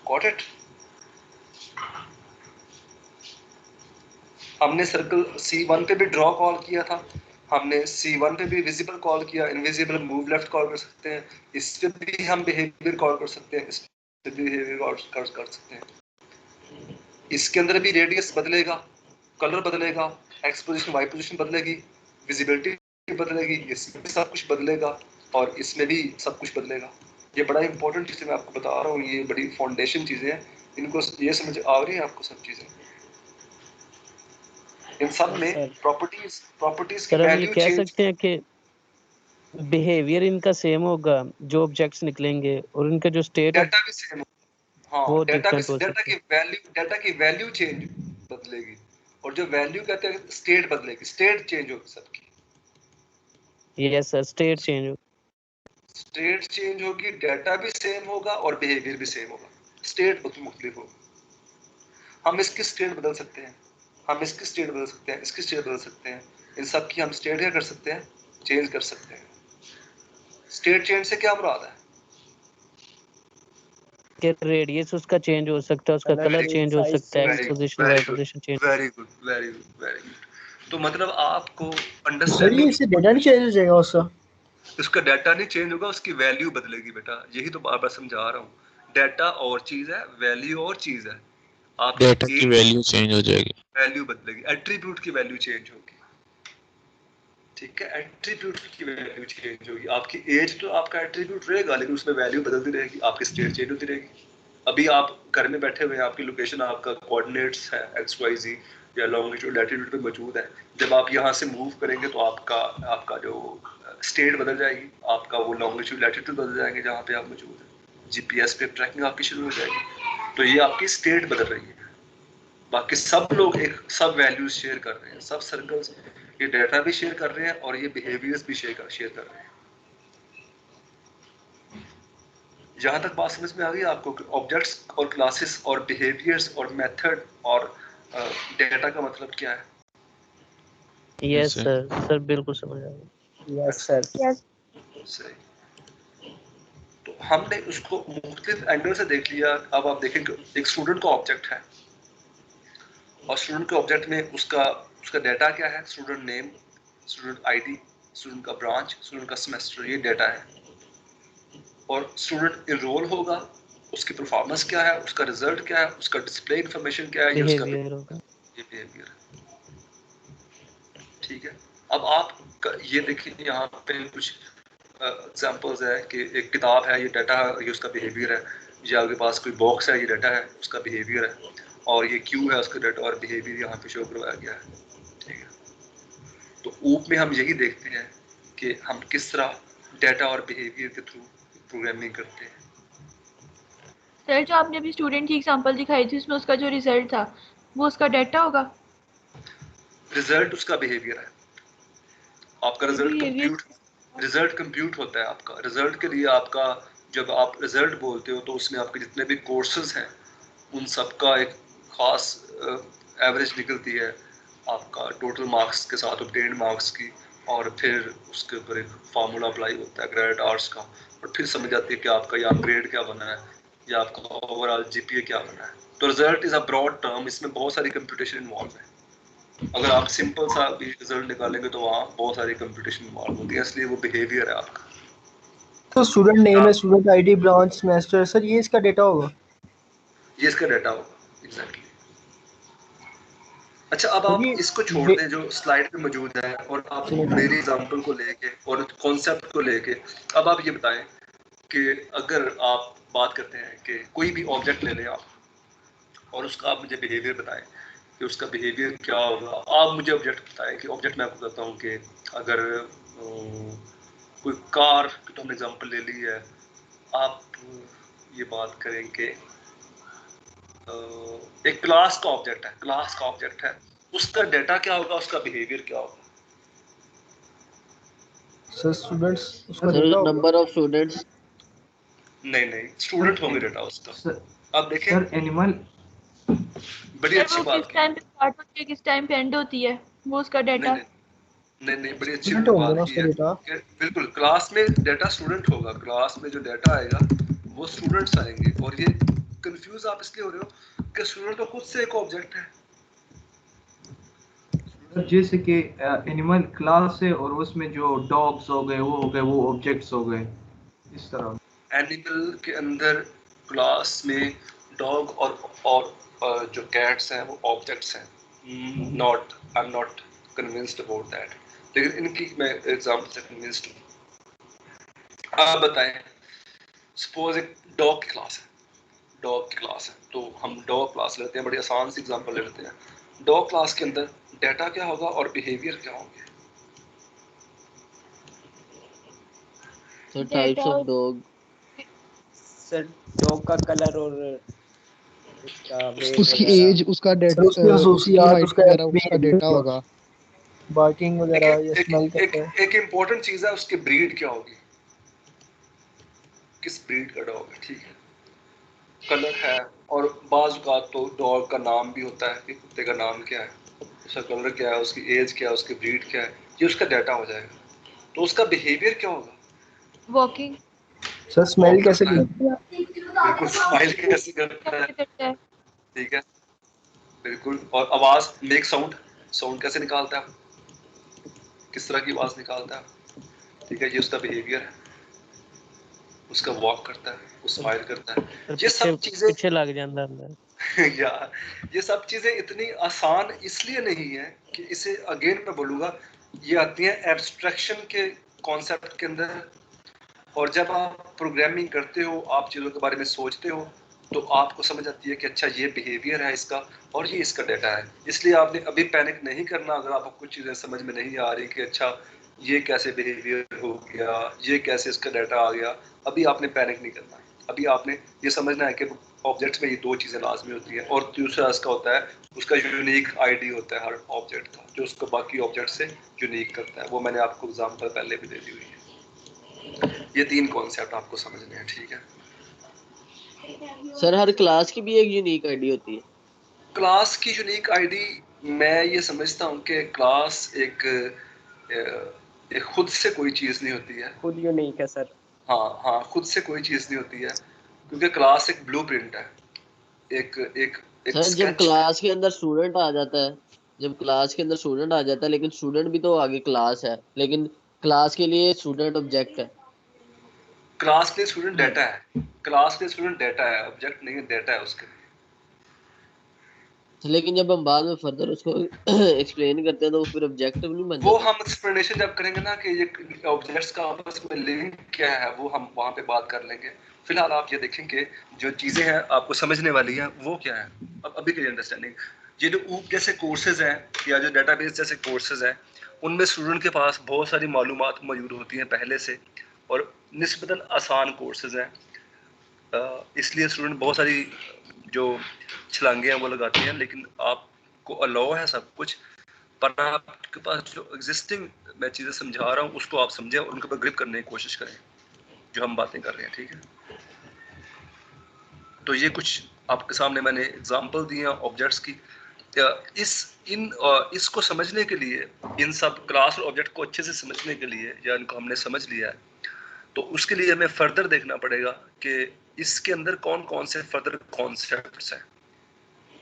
Got it? हमने सर्कल C1 पे भी ड्रॉ कॉल किया था, हमने C1 पे भी विजिबल कॉल किया, इनविजिबल, मूव लेफ्ट कॉल कर सकते हैं, इस पे भी हम बिहेवियर कॉल कर सकते हैं, इस पे भी बिहेवियर कॉल कर सकते हैं। इसके अंदर भी रेडियस बदलेगा, कलर बदलेगा, एक्स पोजीशन, वाई पोजीशन बदलेगी, विजिबिलिटी बदलेगी, इसमें भी सब कुछ बदलेगा और इसमें भी सब कुछ बदलेगा। ये बड़ा इंपॉर्टेंट चीज़ें मैं आपको बता रहा हूँ, ये बड़ी फाउंडेशन चीज़ें हैं, इनको ये समझ आ रही है आपको सब चीज़ें। इन सब में सर प्रॉपर्टीज की सर हम ये वैल्यू कह चेंज, सकते हैं कि बिहेवियर इनका सेम होगा, जो ऑब्जेक्ट्स निकलेंगे, और इनका जो स्टेट डाटा भी सेम, हाँ, वो डाटा डिफरेंट हो सकता है। की वैल्यू चेंज बदलेगी, और जो वैल्यू कहते हैं स्टेट बदलेगी, स्टेट चेंज होगी सबकी, यस सर, स्टेट चेंज हो। स्टेट चेंज होगी, डाटा भी सेम होगा और बिहेवियर भी सेम होगा, स्टेट मुख्तलिफ होगा। हम इसकी स्टेट बदल सकते हैं, हम इसकी स्टेट बदल सकते हैं, इसकी स्टेट बदल सकते हैं, इन सब की हम स्टेट क्या कर सकते हैं, चेंज कर सकते हैं। स्टेट चेंज से क्या मुराद है? कि रेडियस उसका चेंज हो सकता है, उसका कलर चेंज हो सकता है, x position Y position change. Very good, very good, very good. तो मतलब आपको सर ये अंडरस्टैंडिंग, इससे डेटा नहीं चेंज हो जाएगा उसका? उसका डाटा नहीं चेंज होगा, उसकी वैल्यू बदलेगी बेटा, यही तो बार बार समझा रहा हूँ। डाटा और चीज है, वैल्यू और चीज है। आप डेटा की वैल्यू चेंज हो जाएगी, वैल्यू बदलेगी, एट्रीब्यूट की वैल्यू चेंज होगी, ठीक है, एट्रीब्यूट की वैल्यू चेंज होगी। आपकी एज तो आपका एट्रीब्यूट रहेगा, लेकिन उसमें वैल्यू बदलती रहेगी, आपकी स्टेट चेंज होती रहेगी। अभी आप घर में बैठे हुए हैं, आपकी लोकेशन, आपका कोऑर्डिनेट्स है XYZ या लॉन्गिट्यूड लैटिट्यूड पे मौजूद है। जब आप यहाँ से मूव करेंगे तो आपका जो स्टेट बदल जाएगी, आपका वो लॉन्गिट्यूड लैटिट्यूड बदल जाएंगे जहाँ पे आप मौजूद हैं। GPS पे ट्रैकिंग आपकी शुरू हो जाएगी। तो ये आपकी स्टेट बदल रही है। बाकी सब लोग एक सब वैल्यूज शेयर कर रहे हैं, सब सर्कल्स ये डाटा भी शेयर कर रहे हैं और ये बिहेवियर्स भी शेयर कर रहे हैं। जहां तक बात समझ में आ गई आपको, ऑब्जेक्ट्स और क्लासेस और बिहेवियर्स और मेथड और डेटा का मतलब क्या है? यस सर, सर बिल्कुल समझ आ गया। Yes sir. यस सही। तो हमने उसको मुख्तलिफ एंगल से देख लिया। अब आप देखेंगे एक स्टूडेंट का ऑब्जेक्ट है और स्टूडेंट के ऑब्जेक्ट में उसका डाटा क्या है, student name, student ID, student का ब्रांच, स्टूडेंट का सेमेस्टर, ये डाटा है। और स्टूडेंट इनरोल होगा, उसकी परफॉर्मेंस क्या है, उसका रिजल्ट क्या है, उसका डिस्प्ले इंफॉर्मेशन क्या है, ये उसका बिहेवियर होगा। ये बिहेवियर है, ठीक है। अब आप ये देखिए यहाँ पे कुछ एग्जांपल्स है कि एक किताब है, ये डाटा है, ये उसका बिहेवियर है। या आपके पास कोई बॉक्स है, ये डाटा है, उसका बिहेवियर है। और ये क्यू है, उसका डाटा और बिहेवियर यहाँ पे शो करवाया गया है, ठीक है। तो ऊप में हम यही देखते हैं कि हम किस तरह डाटा और बिहेवियर के थ्रू प्रोग्रामिंग करते हैं। सर जो आपने अभी स्टूडेंट की एग्जांपल दिखाई थी उसमें उसका जो रिजल्ट था वो उसका डाटा होगा? रिजल्ट उसका बिहेवियर है। आपका रिजल्ट कंप्यूट होता है। आपका रिजल्ट के लिए आपका, जब आप रिजल्ट बोलते हो तो उसमें आपके जितने भी कोर्सेज हैं उन सब का एक खास एवरेज निकलती है आपका टोटल मार्क्स के साथ, ऑब्टेन्ड मार्क्स की। और फिर उसके ऊपर एक फार्मूला अप्लाई होता है क्रेडिट आवर्स का, और फिर समझ आती है कि आपका यहाँ ग्रेड क्या बना है या आपका ओवरऑल GPA क्या बना है। तो result is a broad term, इसमें बहुत सारी कंप्यूटेशन इन्वॉल्व है। अगर आप सिंपल सा भी रिजल्ट निकालेंगे तो वहाँ बहुत सारी कंप्यूटेशन इन्वॉल्व होती है, इसलिए वो बिहेवियर है आपका। तो स्टूडेंट नेम है, student ID, branch, semester, sir ये इसका डेटा होगा? ये इसका डाटा होगा, एग्जैक्टली। अच्छा, अब आप इसको छोड़ दें जो स्लाइड पे मौजूद है और आप मेरी एग्जांपल को लेके और कॉन्सेप्ट को लेके अब आप ये बताएं कि अगर आप बात करते हैं कि कोई भी ऑब्जेक्ट ले लें आप और उसका आप मुझे बिहेवियर बताएं कि उसका बिहेवियर क्या होगा। आप मुझे ऑब्जेक्ट बताएं कि ऑब्जेक्ट मैं आपको कहता हूँ कि अगर कोई कार की तो हमने एग्जांपल ले ली है, आप ये बात करें कि एक क्लास का ऑब्जेक्ट है, उसका डाटा क्या होगा, उसका बिहेवियर क्या होगा? सर स्टूडेंट्स उसका सर डेटा होगा? Number of students. नहीं, स्टूडेंट होंगे डाटा उसका। अब देखें सर एनिमल, बड़ी अच्छी बात किस टाइम पे स्टार्ट होती है, किस टाइम पे एंड होती है, वो उसका डाटा? नहीं, बड़ी अच्छी स्टूडेंट होंगे बात ना की उसका है डेटा? कि बिल्कुल क्लास में डाटा स्टूडेंट होगा, क्लास में जो डाटा आएगा वो स्टूडेंट्स आएंगे। और ये कंफ्यूज आप इसलिए हो रहे हो कि स्टूडेंट तो खुद से एक ऑब्जेक्ट है। जैसे कि एनिमल क्लास है और उसमें जो डॉग्स हो गए वो ऑब्जेक्ट्स हो गए, इस तरह। एनिमल के अंदर क्लास में डॉग और जो कैट्स हैं वो ऑब्जेक्ट्स हैं। I am not convinced about that, लेकिन इनकी मैं एग्जांपल से कन्विंस्ड हूँ। आप बताएं, सपोज एक डॉग की क्लास है, तो हम डॉग क्लास लेते हैं, बड़ी आसान सी एग्जांपल ले लेते हैं। डॉग क्लास के अंदर डाटा क्या होगा और बिहेवियर क्या होंगे? Sir types of dog. Sir dog का कलर और उसका वेट उसकी वगैरह। एज, उसका डेटा, सर उसकी उसकी खसूसियात, हाइट उसका वगैरह, उसका डेटा होगा। बार्किंग वगैरह या स्मेल करता है। एक इम्पोर्टेंट चीज है, उसकी ब्रीड क्या होगी, किस ब्रीड का डॉग है, ठीक है। कलर है, और बाज़ औक़ात तो डॉग का नाम भी होता है कि कुत्ते का नाम क्या है। उसका कलर क्या है, उसकी एज क्या है, उसकी ब्रीड क्या है, ये उसका डाटा हो जाएगा। तो उसका बिहेवियर क्या होगा? वॉकिंग। सर स्मेल Walk कैसे करता है, करता बिल्कुल स्माइल कैसे करता है, करता है। ठीक है बिल्कुल। और आवाज, मेक साउंड, साउंड कैसे निकालता है, किस तरह की आवाज निकालता है, ठीक है, ये उसका बिहेवियर है। उसका वॉक करता है, वो स्माइल करता है, सर ये सब चीजें पीछे लग जाता अंदर। यार ये सब चीजें इतनी आसान इसलिए नहीं है कि इसे अगेन मैं बोलूंगा, ये आती है एब्स्ट्रैक्शन के कॉन्सेप्ट के अंदर। और जब आप प्रोग्रामिंग करते हो, आप चीज़ों के बारे में सोचते हो, तो आपको समझ आती है कि अच्छा ये बिहेवियर है इसका और ये इसका डाटा है। इसलिए आपने अभी पैनिक नहीं करना अगर आपको कुछ चीज़ें समझ में नहीं आ रही कि अच्छा ये कैसे बिहेवियर हो गया, ये कैसे इसका डाटा आ गया। अभी आपने पैनिक नहीं करना, अभी आपने ये समझना है कि ऑब्जेक्ट्स में ये दो चीज़ें लाजमी होती हैं। और दूसरा इसका होता है, उसका यूनिक आईडी होता है हर ऑब्जेक्ट का, जो उसको बाकी ऑब्जेक्ट से यूनिक करता है। वो मैंने आपको एग्जांपल पहले भी दे दी हुई है। ये तीन कॉन्सेप्ट आपको समझने हैं, ठीक है। सर हर क्लास की भी एक यूनिक आईडी होती है। क्लास की यूनिक आईडी, मैं ये समझता हूँ कि क्लास एक खुद से कोई चीज़ नहीं होती है। खुद यूनिक है सर। हाँ हाँ, खुद से कोई चीज़ नहीं होती है, क्योंकि क्लास एक ब्लूप्रिंट है, एक एक एक सर जब स्केच। क्लास के अंदर स्टूडेंट आ जाता है, जब क्लास के अंदर स्टूडेंट आ जाता है, लेकिन स्टूडेंट भी तो आगे क्लास है, लेकिन क्लास के लिए स्टूडेंट ऑब्जेक्ट है। क्लास के लिए स्टूडेंट डाटा है, क्लास के लिए स्टूडेंट डाटा है, ऑब्जेक्ट नहीं है, डाटा है उसके लिए। लेकिन जब हम बाद में फर्दर उसको एक्सप्लेन करते हैं तो वो फिर ऑब्जेक्टिव नहीं बन वो जाता। हम एक्सप्लेनेशन जब करेंगे ना कि ये ऑब्जेक्ट्स का आपस में लिंक क्या है, वो हम वहाँ पे बात कर लेंगे। फिलहाल आप ये देखेंगे जो चीज़ें हैं आपको समझने वाली हैं वो क्या है। अब अभी के लिए अंडरस्टैंडिंग, ये जो ऊप जैसे कोर्सेज हैं या जो डाटाबेस जैसे कोर्सेज हैं, उनमें स्टूडेंट के पास बहुत सारी मालूमात मौजूद होती हैं पहले से, और निस्बतन आसान कोर्सेज हैं। इसलिए स्टूडेंट बहुत सारी जो छलांगे हैं वो लगाते हैं, लेकिन आपको अलाउ है सब कुछ, पर आपके पास जो एग्जिस्टिंग मैं चीज़ें समझा रहा हूँ उसको आप समझें और उनके ऊपर ग्रिप करने की कोशिश करें जो हम बातें कर रहे हैं, ठीक है। तो ये कुछ आपके सामने मैंने एग्जांपल दिए हैं ऑब्जेक्ट्स की। इसको समझने के लिए, इन सब क्लास और ऑब्जेक्ट को अच्छे से समझने के लिए, या इनको हमने समझ लिया है, तो उसके लिए हमें फर्दर देखना पड़ेगा कि इसके अंदर कौन कौन से फर्दर कॉन्सेप्ट्स हैं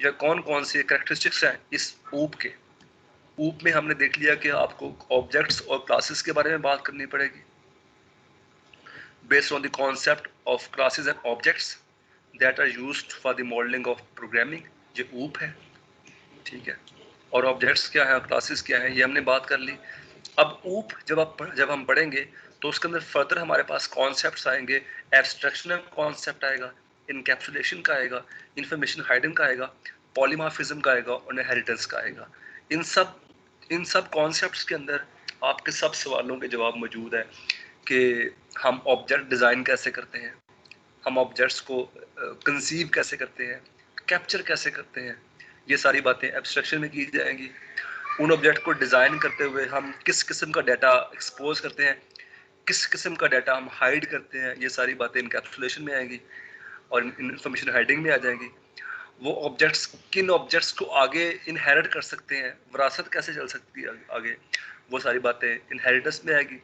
या कौन कौन से कैरेक्टरिस्टिक्स हैं इस ऊप के। ऊप में हमने देख लिया कि आपको ऑब्जेक्ट्स और क्लासेस के बारे में बात करनी पड़ेगी based on the concept of classes and objects that are used for the modelling of programming. ये ऊप है, ठीक है। और ऑब्जेक्ट्स क्या है, क्लासेस क्या है, ये हमने बात कर ली। अब ऊप जब हम पढ़ेंगे तो उसके अंदर फर्दर हमारे पास कॉन्सेप्ट्स आएंगे। एब्स्ट्रैक्शन कॉन्सेप्ट आएगा, इनकैप्सुलेशन का आएगा, इंफॉर्मेशन हाइडिंग का आएगा, पॉलीमॉर्फिज्म का आएगा और इनहेरिटेंस का आएगा। इन सब कॉन्सेप्ट्स के अंदर आपके सब सवालों के जवाब मौजूद है कि हम ऑब्जेक्ट डिज़ाइन कैसे करते हैं, हम ऑब्जेक्ट्स को कंसीव कैसे करते हैं, कैप्चर कैसे करते हैं। ये सारी बातें एब्स्ट्रैक्शन में की जाएंगी। उन ऑब्जेक्ट को डिज़ाइन करते हुए हम किस किस्म का डाटा एक्सपोज करते हैं, किस किस्म का डाटा हम हाइड करते हैं, ये सारी बातें इनकैप्सुलेशन में आएंगी और इंफॉर्मेशन हाइडिंग में आ जाएंगी। वो ऑब्जेक्ट्स किन ऑब्जेक्ट्स को आगे इनहेरिट कर सकते हैं, विरासत कैसे चल सकती है आगे, वो सारी बातें इनहेरिटेंस में आएगी।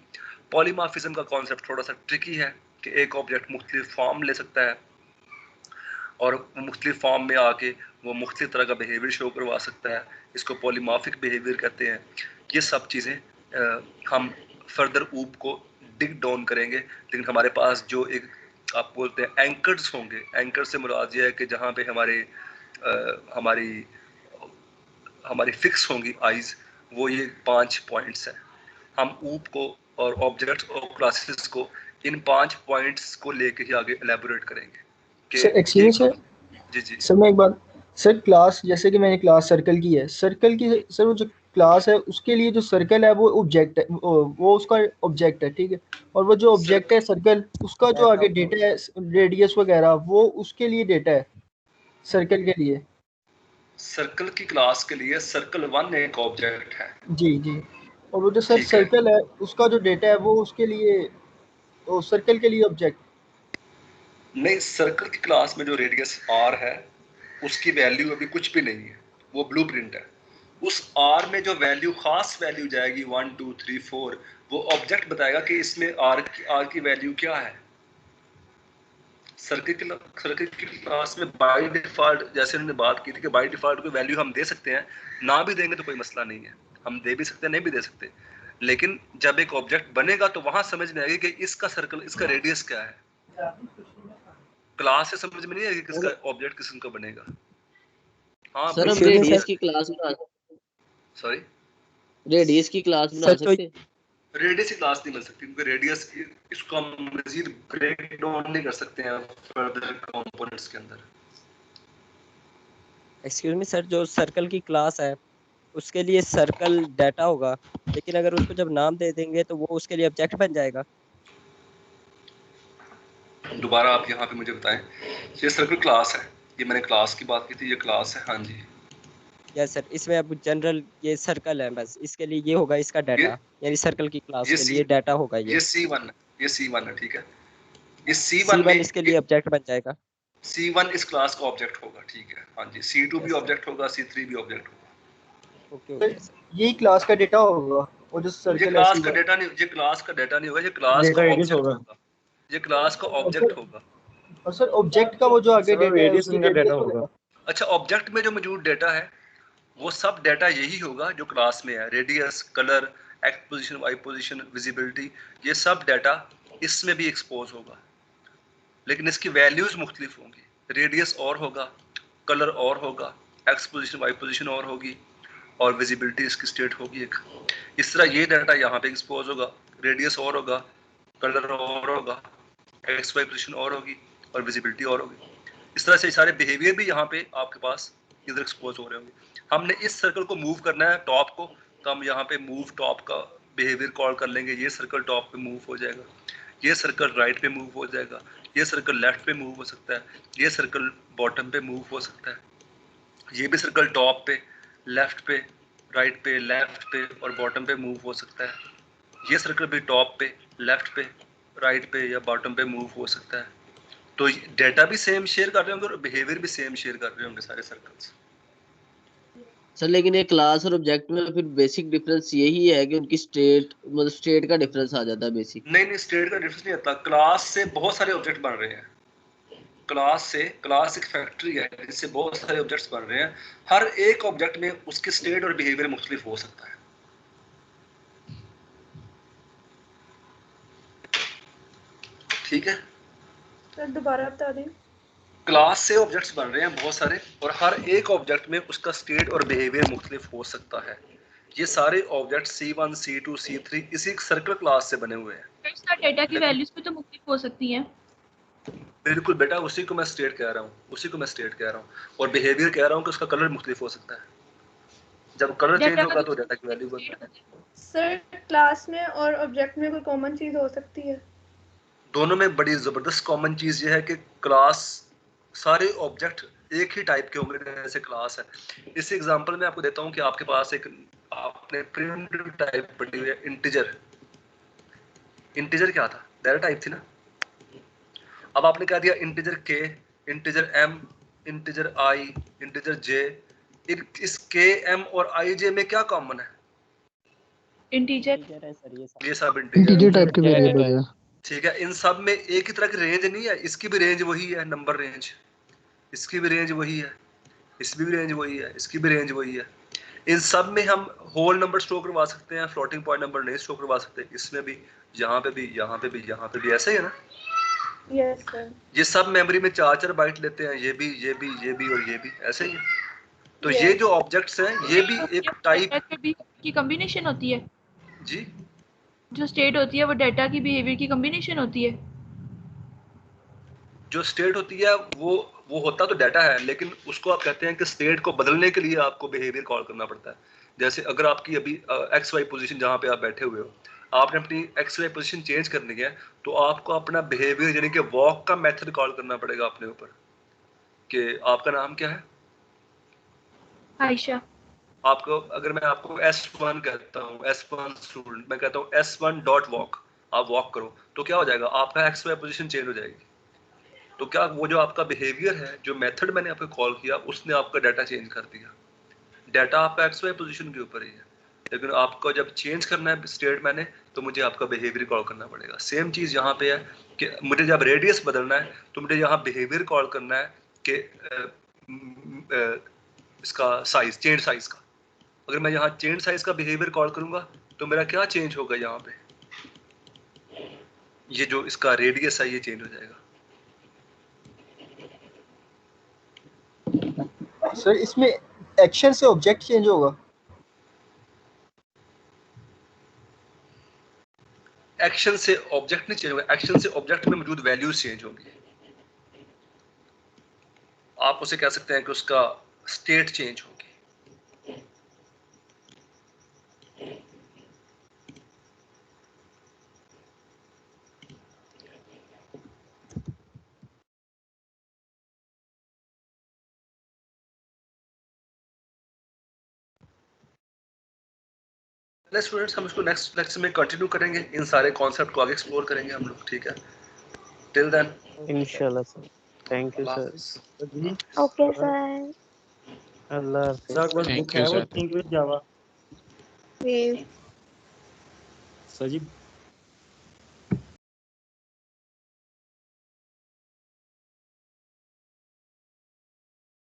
पॉलीमॉर्फिज्म का कॉन्सेप्ट थोड़ा सा ट्रिकी है कि एक ऑब्जेक्ट मुख्तलिफ फॉर्म ले सकता है और मुख्तलिफ फॉर्म में आके वो मुख्तलिफ तरह का बिहेवियर शो करवा सकता है। इसको पॉलीमॉर्फिक बिहेवियर कहते हैं। ये सब चीज़ें हम फर्दर ऊप को डिग डाउन करेंगे, लेकिन हमारे पास जो एक आप बोलते हैं एंकर्स होंगे, एंकर से मुराद ये है कि जहाँ पे हमारी फिक्स होंगी आइज़, वो ये 5 पॉइंट्स हैं। हम ऊप को और ऑब्जेक्ट्स और क्लासेस को इन 5 पॉइंट्स को लेके ही आगे एलैबोरेट करेंगे कि सर एक्सक्यूज सर, जी सर मैं एक बात, सर क्लास जैसे कि मैंने क्लास सर्कल की है, सर्कल की सर वो जो क्लास है उसके लिए जो सर्कल है वो ऑब्जेक्ट है, वो उसका ऑब्जेक्ट है, ठीक है। और वो जो ऑब्जेक्ट है सर्कल, उसका जो आगे डेटा है रेडियस वगैरह वो उसके लिए डेटा है सर्कल के लिए। सर्कल की क्लास के लिए सर्कल 1 एक ऑब्जेक्ट है। जी जी। और वो जो सर ठीक है। सर्कल है उसका जो डेटा है वो उसके लिए, वो सर्कल के लिए ऑब्जेक्ट नहीं, सर्कल की क्लास में जो रेडियस r है उसकी वैल्यू अभी कुछ भी नहीं है, वो ब्लूप्रिंट है। उस R में जो वैल्यू खास वैल्यू जाएगी 1 2 3 4 वो ऑब्जेक्ट बताएगा कि इसमें R की वैल्यू क्या है। सर्किल की क्लास में बाय डिफॉल्ट जैसे उन्होंने बात की थी कि बाय डिफॉल्ट कोई वैल्यू हम दे सकते हैं, ना भी देंगे तो कोई मसला नहीं है, हम दे भी सकते हैं नहीं भी दे सकते, लेकिन जब एक ऑब्जेक्ट बनेगा तो वहां समझ में आएगी कि इसका सर्कल इसका रेडियस क्या है। क्लास से समझ में नहीं आएगी किसका ऑब्जेक्ट किसका बनेगा। हाँ सर हम रेडियस की क्लास बना सॉरी रेडियस की क्लास बना सकते हैं। रेडियस की क्लास नहीं बन सकती क्योंकि रेडियस इसको हम मजीद ब्रेक डाउन नहीं कर सकते हैं फर्दर कंपोनेंट्स के अंदर। एक्सक्यूज मी सर, जो सर्कल की क्लास है उसके लिए सर्कल डाटा होगा, लेकिन अगर उसको जब नाम दे देंगे तो वो उसके लिए ऑब्जेक्ट बन जाएगा। दोबारा आप यहाँ पे मुझे बताएं, ये सर्कल क्लास है, ये मैंने क्लास की बात की थी, ये क्लास है। हाँ जी यस सर, इसमें अब जनरल ये सर्कल है, बस इसके लिए ये होगा इसका डाटा, यानी सर्कल की क्लास के लिए डाटा होगा ये C1 है, ठीक है। ये C1 में इसके लिए ऑब्जेक्ट बन जाएगा। C1 इस क्लास का ऑब्जेक्ट होगा, ठीक है। हाँ जी C2 भी ऑब्जेक्ट होगा, C3 भी ऑब्जेक्ट होगा। ओके यही क्लास का डेटा होगा और जो सर्कल ये क्लास का डेटा नहीं, ये क्लास का डेटा नहीं होगा, ये क्लास का ऑब्जेक्ट होगा, ये क्लास का ऑब्जेक्ट होगा। और सर ऑब्जेक्ट का वो जो आगे डेटा है उसकी डेटा होगा। अच्छा, ऑब्जेक्ट में जो मौजूद डेटा है वो सब डेटा यही होगा जो क्लास में है। Radius, colour, x position, Y position, visibility, ये सब डेटा इसमें भी एक्सपोज होगा, लेकिन इसकी वैल्यूज मुख्तलिफ होंगी। रेडियस और होगा, कलर और होगा, एक्स पोजीशन वाई पोजीशन और होगी, और विजिबिलिटी इसकी स्टेट होगी एक। इस तरह ये डाटा यहाँ पे एक्सपोज होगा, रेडियस और होगा, कलर और होगा, एक्स वाई पोजीशन और होगी, और विजिबिलिटी और होगी। इस तरह से सारे बिहेवियर भी यहाँ पे आपके पास इधर एक्सपोज हो रहे होंगे। हमने इस सर्कल को मूव करना है टॉप को, तो हम यहाँ पे मूव टॉप का बिहेवियर कॉल कर लेंगे। ये सर्कल टॉप पे मूव हो जाएगा, ये सर्कल राइट पे मूव हो जाएगा, ये सर्कल लेफ्ट पे मूव हो सकता है, ये सर्कल बॉटम पे मूव हो सकता है, ये भी सर्कल टॉप पे, लेफ्ट पे, राइट पे, लेफ्ट पे और बॉटम पे मूव हो सकता है। ये सर्कल भी टॉप पे, लेफ्ट पे, राइट पे या बॉटम पे मूव हो सकता है। तो डेटा भी सेम शेयर कर रहे होंगे और बिहेवियर भी सेम शेयर कर रहे होंगे सारे सर्कल्स। सर लेकिन ये क्लास और ऑब्जेक्ट में फिर बेसिक डिफरेंस यही है कि उनकी स्टेट, मतलब स्टेट का डिफरेंस आ जाता है बेसिक। नहीं, स्टेट का डिफरेंस नहीं आता। क्लास से बहुत सारे ऑब्जेक्ट बन रहे हैं। क्लास एक फैक्ट्री है जिससे बहुत सारे ऑब्जेक्ट्स बन रहे हैं। हर एक ऑब्जेक्ट में उसकी स्टेट और बिहेवियर मुख्तलिफ हो सकता है। ठीक है सर दोबारा बता दें। क्लास से ऑब्जेक्ट्स बन रहे हैं बहुत सारे, और हर एक ऑब्जेक्ट में उसका स्टेट और बिहेवियर मुख्तलिफ हो सकता है। ये सारे ऑब्जेक्ट C1, C2, C3 इसी सर्कल क्लास से बने हुए हैं। इसका डेटा की वैल्यूज भी तो मुख्तलिफ हो सकती हैं। बिल्कुल बेटा, उसी को मैं स्टेट कह रहा हूँ, और बिहेवियर कह रहा हूँ कि उसका कलर मुख्तलिफ हो सकता है। जब कलर चेंज होगा तो डेटा की वैल्यू बढ़ती है। सर क्लास में और ऑब्जेक्ट में कोई कॉमन चीज हो सकती है? दोनों में बड़ी जबरदस्त कॉमन चीज ये है कि क्लास, सारे ऑब्जेक्ट एक ही टाइप के होंगे जैसे क्लास है। इस एग्जांपल में आपको देता हूँ कि आपके पास एक आपने प्रिमिटिव टाइप पढ़ी हुई है, इंटीजर। इंटीजर क्या था? डायरेक्ट टाइप थी ना। अब आपने कह दिया इंटीजर के, इंटीजर एम, इंटीजर आई, इंटीजर जे। इस के, एम और आई, जे में क्या कॉमन है? इंटीजर है सर, ये सब इंटीजर इंटीजर टाइप के वेरिएबल है। ठीक है, इन सब में एक ही तरह की रेंज नहीं है। इसकी भी रेंज वही है, नंबर रेंज, इसकी भी रेंज वही है, इसकी भी रेंज वही है, इसकी भी रेंज वही है। इन सब में हम होल नंबर स्टोर करवा सकते हैं, फ्लोटिंग पॉइंट नंबर नहीं स्टोर करवा सकते। इसमें भी, यहाँ पे भी, यहाँ पे भी, यहाँ पे भी, ऐसे ही है ना। Yes sir. ये सब मेमोरी में 4-4 बाइट लेते हैं, ये भी, ये भी, ये भी और ये भी, ऐसे ही है। तो ये जो ऑब्जेक्ट्स हैं ये भी एक टाइप की कॉम्बिनेशन होती है जी। जो स्टेट होती है वो डेटा की बिहेवियर की कॉम्बिनेशन होती है। जो स्टेट होती है वो होता तो डाटा है, लेकिन उसको आप कहते हैं कि स्टेट को बदलने के लिए आपको बिहेवियर कॉल करना पड़ता है। जैसे अगर आपकी अभी एक्स वाई पोजीशन जहाँ पे आप बैठे हुए हो, आपने अपनी एक्स वाई पोजीशन चेंज करनी है, तो आपको अपना बिहेवियर यानी कि वॉक का मेथड कॉल करना पड़ेगा अपने ऊपर कि आपका नाम क्या है? आयशा। आपको अगर मैं आपको S1 कहता हूँ, S1 स्टूडेंट, मैं कहता हूँ S1.walk, आप वॉक करो, तो क्या हो जाएगा? आपका एक्स वाई पोजीशन चेंज हो जाएगी। तो क्या वो जो आपका बिहेवियर है, जो मेथड मैंने आपको कॉल किया, उसने आपका डाटा चेंज कर दिया। डाटा आपका एक्स वाई पोजीशन के ऊपर ही है, लेकिन आपको जब चेंज करना है स्टेट मैंने, तो मुझे आपका बिहेवियर कॉल करना पड़ेगा। सेम चीज़ यहाँ पे है कि मुझे जब रेडियस बदलना है तो मुझे यहाँ बिहेवियर कॉल करना है कि इसका साइज, चेंज साइज का। अगर मैं यहाँ चेंज साइज का बिहेवियर कॉल करूँगा तो मेरा क्या चेंज होगा, यहाँ पे ये जो इसका रेडियस है ये चेंज हो जाएगा। सर इसमें एक्शन से ऑब्जेक्ट चेंज होगा? एक्शन से ऑब्जेक्ट नहीं चेंज होगा, एक्शन से ऑब्जेक्ट में मौजूद वैल्यूज चेंज होंगी। आप उसे कह सकते हैं कि उसका स्टेट चेंज होगी। स्टूडेंट्स, हम इसको नेक्स्ट लेक्चर में कंटिन्यू करेंगे, इन सारे कॉन्सेप्ट को आगे एक्सप्लोर करेंगे हम लोग, ठीक है? टिल देन इंशाल्लाह sir, thank you sir. Okay sir. अल्लाह हाफिज़। सर कोई बुक है वो थिंक विद जावा? जी सर जी